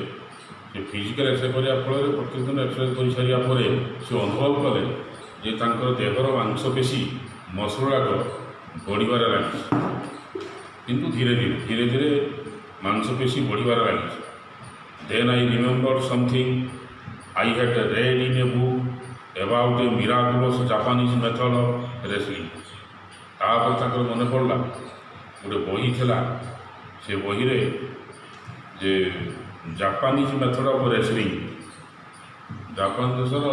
से physical exercise करने फल प्रत्येक दिन एक्सरसाइज कर सारापर से अनुभव कले जे देहर मांसपेशी मसलुड़ाक बढ़िबार लगी किंतु धीरे धीरे मांसपेशी बढ़िबार लगी. Then I remember something I had read in a book about a miraculous Japanese method of wrestling. तापर ताकर मन पड़ा गोटे बही थिला से बही रे जे Japanese method of wrestling Japan देशर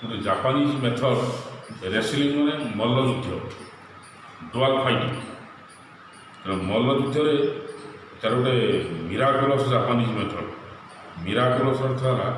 गोटे जापानीज मेथड रेसलिंग माने मल्लयुद्ध डुआल फाइटिंग. मल्लयुद्ध तार गोटे मिराकुलस जापानीज मेथड. मिराकुलस अर्थ है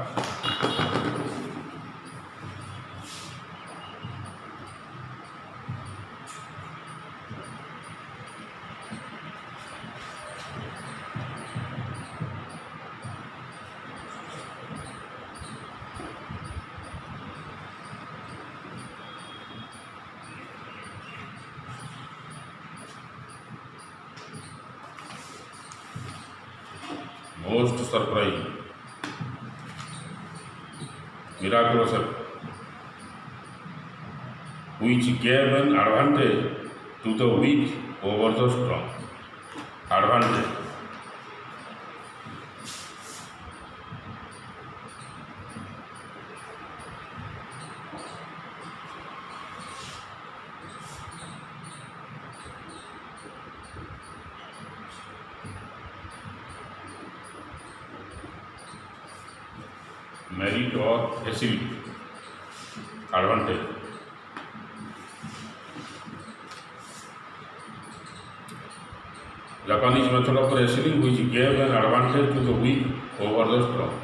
most surprising, miraculous, which gave an advantage to the weak over the strong. Advantage. merit or facility, advantage. Japanese method of wrestling which gave an advantage to the weak over the strong.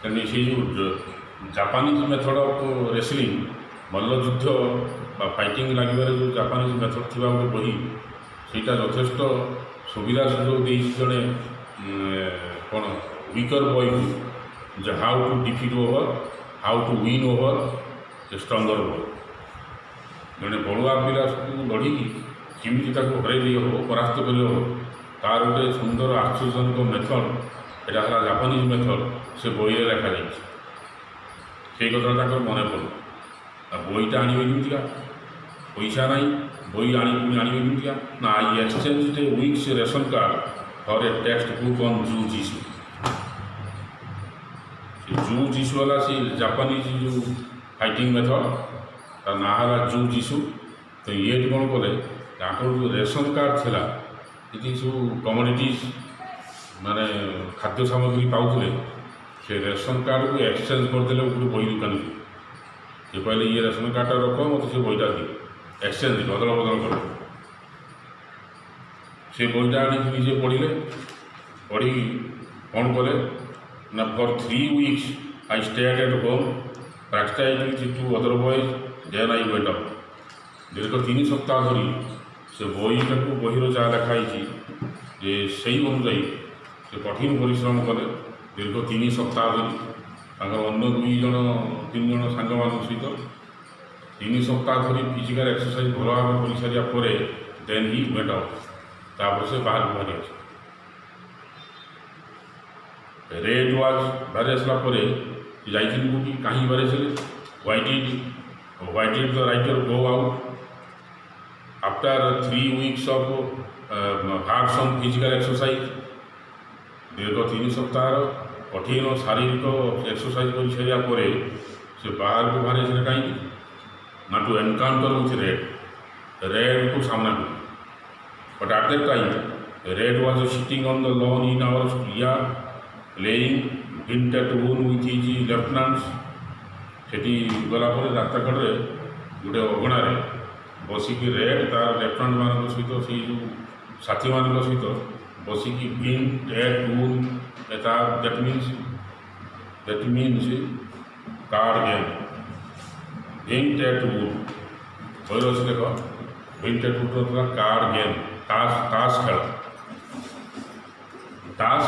Then you see Japanese method of wrestling मल्लयुद्ध fighting लगे जो Japanese method थी गोटे बही सेटा यथेष्ट सुविधा सुजोग दे जड़े कौन वीकर बॉय जो how to defeat over how to win over a stronger boy जड़े बड़ुआ पिला लड़ी केमी हर हो परास्त कर तार गोटे सुंदर आश्चर्यजनक मेथड यहाँ जापानीज मेथड से बही लिखा से कथा मन पड़े बईटा आने केमतिका पैसा ना बई आने ना आई exchange A weeks ration card for a text book on जू जीसू जू जीसू वाला सी जापानीज जो फाइटिंग मेथड तार ना है जू जीसू तो ये कौन कले जो रेशन कार्ड थिला ये सब कमोडिटीज माने खाद्य सामग्री पाते से रेशन कार्ड को एक्सचेंज करदे गोटे बही दुकान को ये कहले ये रेशन कार्डटा रख मत से बईटा दिए एक्सचेंज बदल बदल कर से बईटा आजे पढ़ले पढ़ी कौन कले ना for 3 weeks I stayed at home practice to other boys then I went up दीर्घ 3 सप्ताह धरी से बईटा को बहीर जहाँ लिखाई जे से अनुजाई से कठिन परिश्रम कले दीर्घ 3 सप्ताह धरी अन्य 2 जन 3 जन सांग मान सहित 3 सप्ताह धरी फिजिकल एक्सरसाइज भल भाव कर सारापर देन ही वेट आउट तापर से बाहर बाहरी आस रेड वाज बाहरी आसलापर जाइए कहीं बाहरी आसे why did the writer go out after 3 weeks of hard some physical exercise दीर्घ 3 सप्ताह कठिन शारीरिक एक्सरसाइज कर सारापर से बाहर को बाहर आसे कहीं ना टू एनकाउंटर विथ रेड को सामना कर but at that time Red was sitting on the lawn in our yard playing twenty one with his lieutenants सेठी गलापर रास्ता कड़े गोटे अगणार बसिकी रेड तार लेफ्टिनेंट मान सहित से जो साथी मान सहित बसिकी twenty one that means card game twenty one बहर अच्छे देख twenty one card game ताश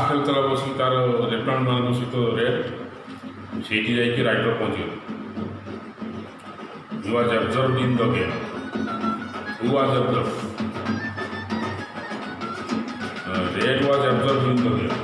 खेलता बस तार लेफ्टिनेंट मान सहित रेड से राइटर पहुँचे you was absorb in the game who was absorb Red was absorb in the game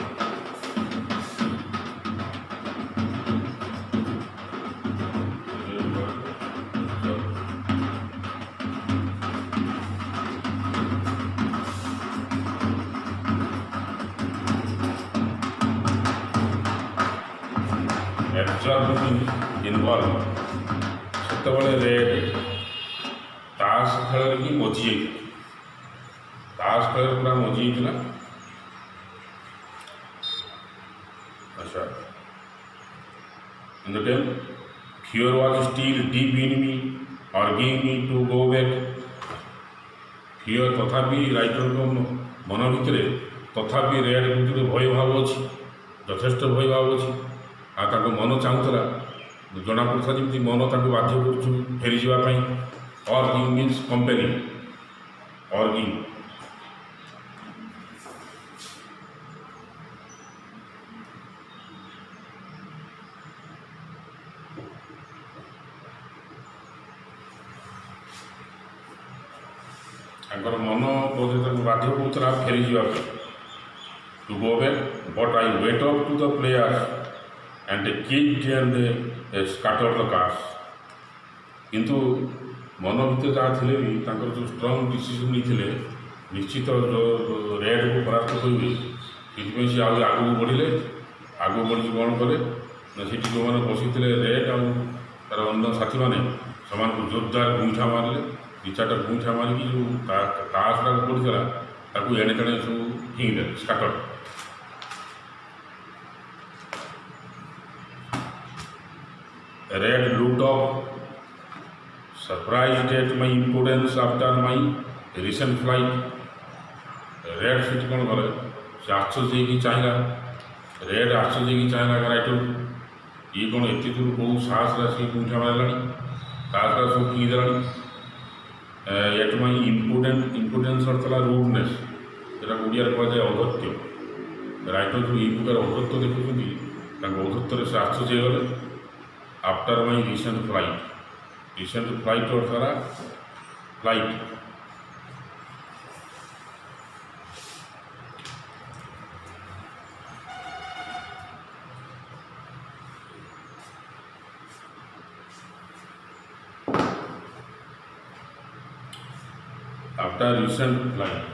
involve से रेड ताश खेल ही मजी ताश खेल पूरा मजी अच्छा in the time fear was still deep in me urging me to go back fear तथापि राइटर को मन भितर तथापि रेड भितर भय भाव अच्छी यथेष्ट भय भाव अच्छी आ मन चाहूला जना पड़ा जमी मन ताक बाध्य कर फेरी जावाई अर्गिंग मीन्स कंपेरिंग अर्गिंग मन बोधे बाध्य करूला फेरी जावाई to go back but I went up to the players and kicked and scattered the cars किंतु मन भितर जहाँ थे भी जो स्ट्रंग डिसीजन नहीं निश्चित जो रेड को परास्त करेंगे से आगे बढ़े आगे बढ़ी कौन कले ना से जो मैंने बसी रेड आर अन्य साथी मैंने से जोरदार गुंठा मारे 2-4टा गुंठा मारिकी जो ताश पड़ा एणे तेणे सब Phinge स्काटर Red looked up, surprised at my impudence after my recent flight. Red ସେଠି କ'ଣ କଲେ, ସେ ଆଶ୍ଚର୍ଯ୍ୟ ହେଇକି ଚାହିଁଲା, ରେଡ୍ ଆଶ୍ଚର୍ଯ୍ୟ ହେଇକି ଚାହିଁଲା ରାଇଟରକୁ, ଇଏ କ'ଣ ଏତେ ଦୂର କେଉଁ ସାହସରେ ଆସିକି ଗୁଣ୍ଠା ମାରିଲାଣି, ସାହସଟା ସବୁ ଫିଙ୍ଗିଦେଲାଣି। ଏଟ୍ ମାଇ ଇମ୍ପୋର୍ଟାନ୍ସ ଅର୍ଥ ହେଲା ରୁଡନେସ୍, ସେଟାକୁ ଓଡ଼ିଆରେ କୁହାଯାଏ ଔଦ୍ଧତ୍ୟ। ରାଇଟର ଯେଉଁ ଏଇ ପ୍ରକାର ଔଦ୍ଧତ୍ୟ ଦେଖୁଛନ୍ତି, ତାଙ୍କ ଔଦ୍ଧତ୍ୟରେ ସେ ଆଶ୍ଚର୍ଯ୍ୟ ହେଇଗଲେ। ଆଫ୍ଟର ମାଇ ରିସେଣ୍ଟ ଫ୍ଲାଇଟ୍ ଅର୍ଥ ହେଲା flight. After recent flight,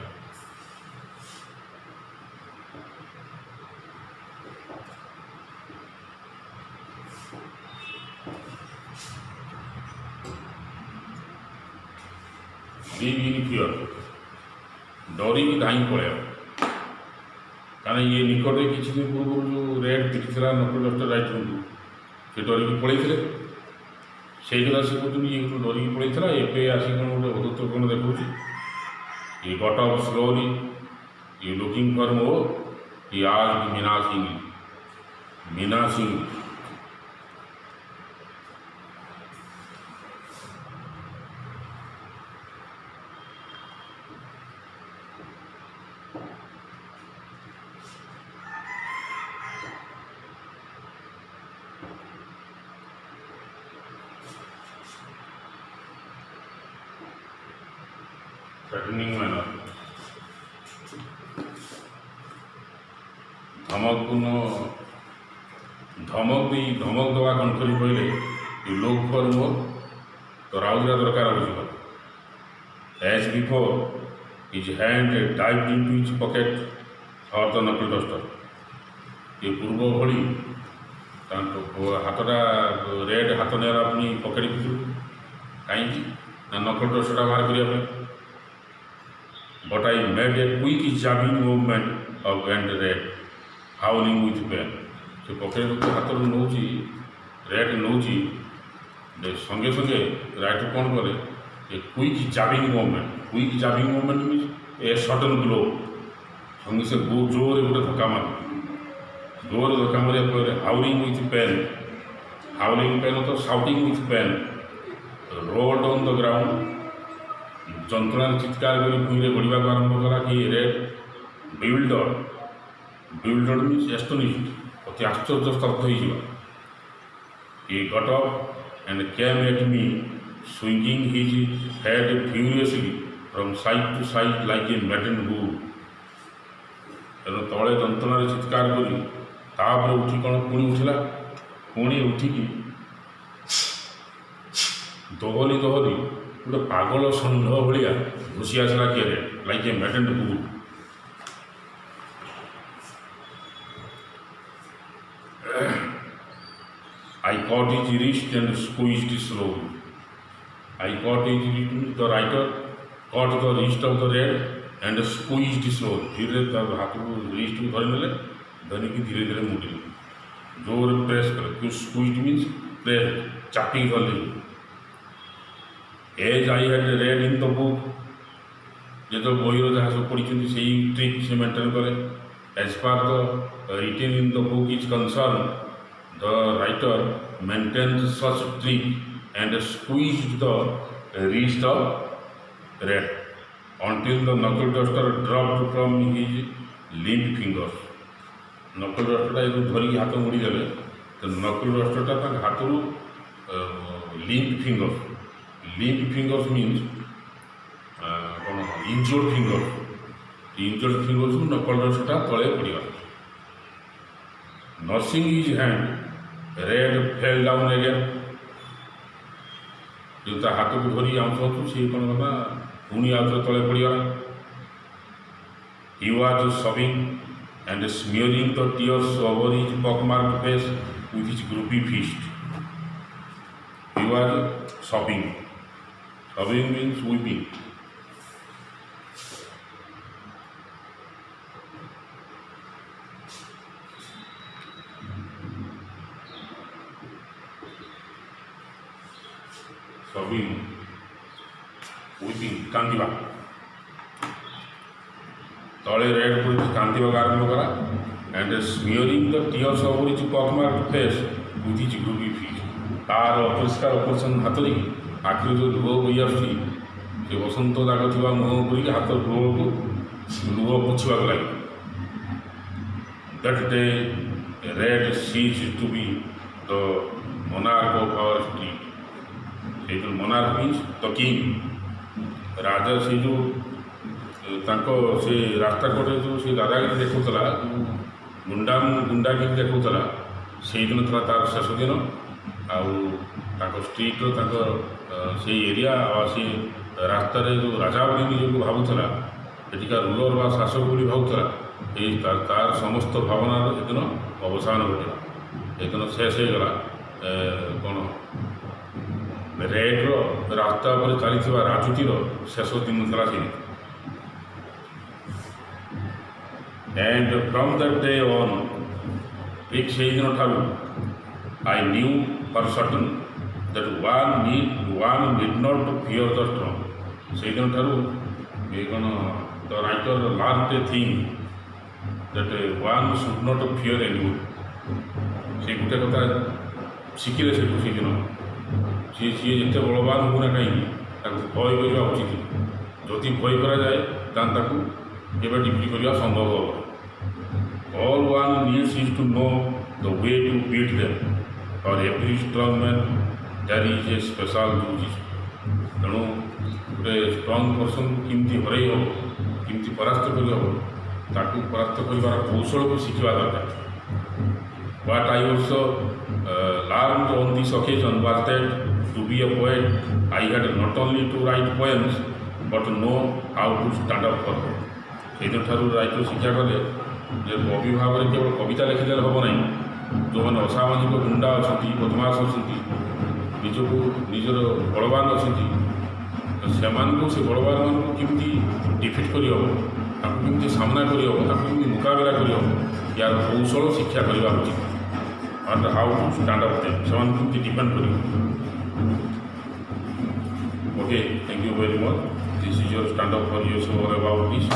being in fear, ଡରିକି ଧାଇଁ ପଳେଇବ। କାରଣ ଇଏ ନିକଟରେ କିଛି ଦିନ ପୂର୍ବରୁ ଯେଉଁ ରେଡ୍ ପିଟିଥିଲା ନକଲ ଡକ୍ଟର ରାଇଟରଙ୍କୁ, ସେ ଡରିକି ପଳେଇଥିଲେ। ସେଇ କଥା ସେ କହୁଛନ୍ତି ଇଏ ଡରିକି ପଳେଇଥିଲା, ଏବେ ଆସିକି କ'ଣ ଗୋଟେ ଔଦ୍ଧତ୍ୟ କ'ଣ ଦେଖାଉଛି। He got up slowly. You looking for more? He asked menacingly. Threatening manner. ଧମକ ଦେବା କଣ୍ଠରେ କହିଲେ, ୟୁ ଲୁକ୍ ଫର୍ ମୋର୍, ତ ରାଉଜରା ଦରକାର ବୁଝିବ। As before, his hand dived into his pocket for the knuckle duster. ଏ ପୂର୍ବ ଭଳି ତାଙ୍କ ହାତଟା ରେଡ୍ ହାତ ନେଲା ପୁଣି ପକେଟ୍ ଭିତରକୁ, କାହିଁକି ନା ନକଲ ଡଷ୍ଟରଟା ବାହାର କରିବା ପାଇଁ। But I made a quick jabbing movement of and red, howling with pain. ସେ ପକେଟ୍ ହାତରୁ ନେଉଛି, ରେଡ୍ ନେଉଛି, ସଙ୍ଗେ ସଙ୍ଗେ ରାଇଟର କ'ଣ କଲେ, ଏ କୁଇକ୍ ଜାବିଂ ମୁଭମେଣ୍ଟ ମିନ୍ସ ଏ ସଡନ୍ ଗ୍ଲୋ। ସଙ୍ଗେ ସେ ଜୋରରେ ଗୋଟେ ଧକ୍କା ମାରିଲେ, ଜୋରରେ ଧକ୍କା ମାରିବା ଫଳରେ ହାଉଲିଂ ୱିଥ୍ ପେନ୍ ତ shouting with pain, rolled on the ground, ଯନ୍ତ୍ରଣାରେ ଚିତ୍କାର କରି ଭୂଇଁରେ ଗଡ଼ିବାକୁ ଆରମ୍ଭ କଲା। କି ରେଡ୍ ବିଲ୍ଡର୍ଡ ମିନ୍ସ ଏଷ୍ଟୋନିଶ୍ଡ, ଅତି ଆଶ୍ଚର୍ଯ୍ୟ ସ୍ତବ୍ଧ ହେଇଯିବ। He got up and came at me, swinging his head furiously from side to side like a maddened bull. ତେଣୁ ତଳେ ଯନ୍ତ୍ରଣାରେ ଚିତ୍କାର କରି ତାପରେ ଉଠି କ'ଣ ପୁଣି ଉଠିଲା, ପୁଣି ଉଠିକି ଦୋହଲି ଗୋଟେ ପାଗଳ ଷଣ୍ଢ ଭଳିଆ ଘୁଷି ଆସିଲା କିଏ, ଲାଇକ୍ ଏ ମ୍ୟାଡେଣ୍ଡ ବୁଲ୍। I caught his wrist and squeezed slowly. The writer caught the wrist of the red and squeezed slowly. धीरे ତା ହାତକୁ ରିଷ୍ଟକୁ ଧରିନେଲେ, ଧରିକି ଧୀରେ ଧୀରେ ମୁଡ଼ିଲେ, ଜୋରରେ ପ୍ରେସ୍ କଲେ। ସ୍କୁଇଜ୍ ମିନ୍ସ ପ୍ରେସ୍, ଚାପିକି ଧରିଲେ। As I had read in the book, ଯେତେବେଳେ ବହିର ଯାହା ସବୁ ପଢ଼ିଛନ୍ତି ସେଇ ଟ୍ରିକ୍ ସେ ମେଣ୍ଟେନ୍ କରେ। As far the written in the book is concerned, the writer maintained such trick and squeezed the wrist of red until the knuckle duster dropped from his limp fingers. Knuckle dusterଟା ଏଠୁ ଧରିକି ହାତ ମୋଡ଼ିଦେଲେ, ତ knuckle dusterଟା ତାଙ୍କ ହାତରୁ limp fingers means କ'ଣ injured fingersରୁ knuckle dusterଟା ତଳେ ପଡ଼ିଗଲା। Nursing his hand, red fell down again. ଯେଉଁ ତା ହାତକୁ ଧରି ଆଉଁଛୁ ସିଏ କ'ଣ କଲା, ପୁଣି ଆଉଥରେ ତଳେ ପଡ଼ିଗଲା। He was sobbing and smearing the tears over his pockmarked face with his groupie fist. He was sobbing means weeping. serving whipping କାନ୍ଦିବା ତଳେ ରେଡ୍ କରିକି କାନ୍ଦିବାକୁ ଆରମ୍ଭ କଲା and smearing the tears over his pockmarked face with his grubby feet. ତାର ଅପରିଷ୍କାର ଅପରିଚ୍ଛନ୍ନ ହାତରେ ଆଖିରୁ ଯେଉଁ ଲୁହ ବୋହି ଆସୁଛି ସେ ବସନ୍ତ ଦାଗ ଥିବା ମୁହଁ କରିକି ହାତ ଲୁହକୁ ଲୁହ ପୋଛିବାକୁ ଲାଗିଲା। That day red ceased to be the monarch of our street. ସେ ଯେଉଁ monarch means the king, ରାଜା ସେ ଯେଉଁ ତାଙ୍କ ସେ ରାସ୍ତା କଡ଼ରେ ଯେଉଁ ସେ ଦାଦାଗିରି ଦେଖାଉଥିଲା ଗୁଣ୍ଡାଗିରି ଦେଖାଉଥିଲା ସେଇଦିନ ଥିଲା ତା'ର ଶେଷ ଦିନ। ଆଉ ତାଙ୍କ ଷ୍ଟ୍ରିଟ୍ର ତାଙ୍କ ସେଇ ଏରିଆ ଆଉ ସେ ରାସ୍ତାରେ ଯେଉଁ ରାଜା ବୋଲି ନିଜକୁ ଭାବୁଥିଲା ସେଠିକା ରୁଲର ବା ଶାସକ ବୋଲି ଭାବୁଥିଲା ଏଇ ତା'ର ସମସ୍ତ ଭାବନାର ସେଦିନ ଅବସାନ ଘଟିଲା। ସେଦିନ ଶେଷ ହେଇଗଲା କ'ଣ ରେଡ୍ର ରାସ୍ତା ଉପରେ ଚାଲିଥିବା ରାଜୁତିର ଶେଷ ଦିନ ଥିଲା ସେଦିନ। And from that day on, ଠିକ୍ ସେଇଦିନ ଠାରୁ I knew for certain that one need not fear the storm. ସେଇଦିନ ଠାରୁ ଏ କ'ଣ the writer learned a thing that one should not fear anyone. ସେ ଗୋଟେ କଥା ଶିଖିଲେ ସେଇଦିନ ସିଏ ଯେତେ ବଳବାନ ହେଉ ନା କାହିଁକି ତାକୁ ଭୟ କରିବା ଉଚିତ। ଯଦି ଭୟ କରାଯାଏ ତାହେଲେ ତାକୁ କେବେ ଡିଫିଟ୍ କରିବା ସମ୍ଭବ ହେବ। All one needs is to know the way to beat them. For every strong man there is a special juice. ତେଣୁ ଗୋଟେ ଷ୍ଟ୍ରଙ୍ଗ ପର୍ସନକୁ କେମିତି ହରାଇ ହେବ କେମିତି ପରାସ୍ତ କରିହେବ ତାକୁ ପରାସ୍ତ କରିବାର କୌଶଳକୁ ଶିଖିବା ଦରକାର। What I also learned on this occasion was that to be a poet I had not only to write poems but know how to stand up for them. ସେଇଦିନ ଠାରୁ ରାଇଟର ଶିକ୍ଷା କଲେ ଯେ କବି ଭାବରେ କେବଳ କବିତା ଲେଖିଦେଲେ ହେବ ନାହିଁ। ଯେଉଁମାନେ ଅସାମାଜିକ ଗୁଣ୍ଡା ଅଛନ୍ତି ବଦମାସ ଅଛନ୍ତି ନିଜକୁ ନିଜର ବଳବାନ ଅଛନ୍ତି ସେମାନଙ୍କୁ ସେ ବଳବାନମାନଙ୍କୁ କେମିତି ଡିଫିଟ୍ କରିହେବ ତାକୁ କେମିତି ସାମ୍ନା କରିହେବ ତାକୁ କେମିତି ମୁକାବିଲା କରିହେବ ୟାର କୌଶଳ ଶିକ୍ଷା କରିବା ଉଚିତ। and how to stand up them ସେମାନଙ୍କୁ କେମିତି ଡିପେଣ୍ଡ କରିବ। Okay, thank you very much. This is your stand up for yourself about this.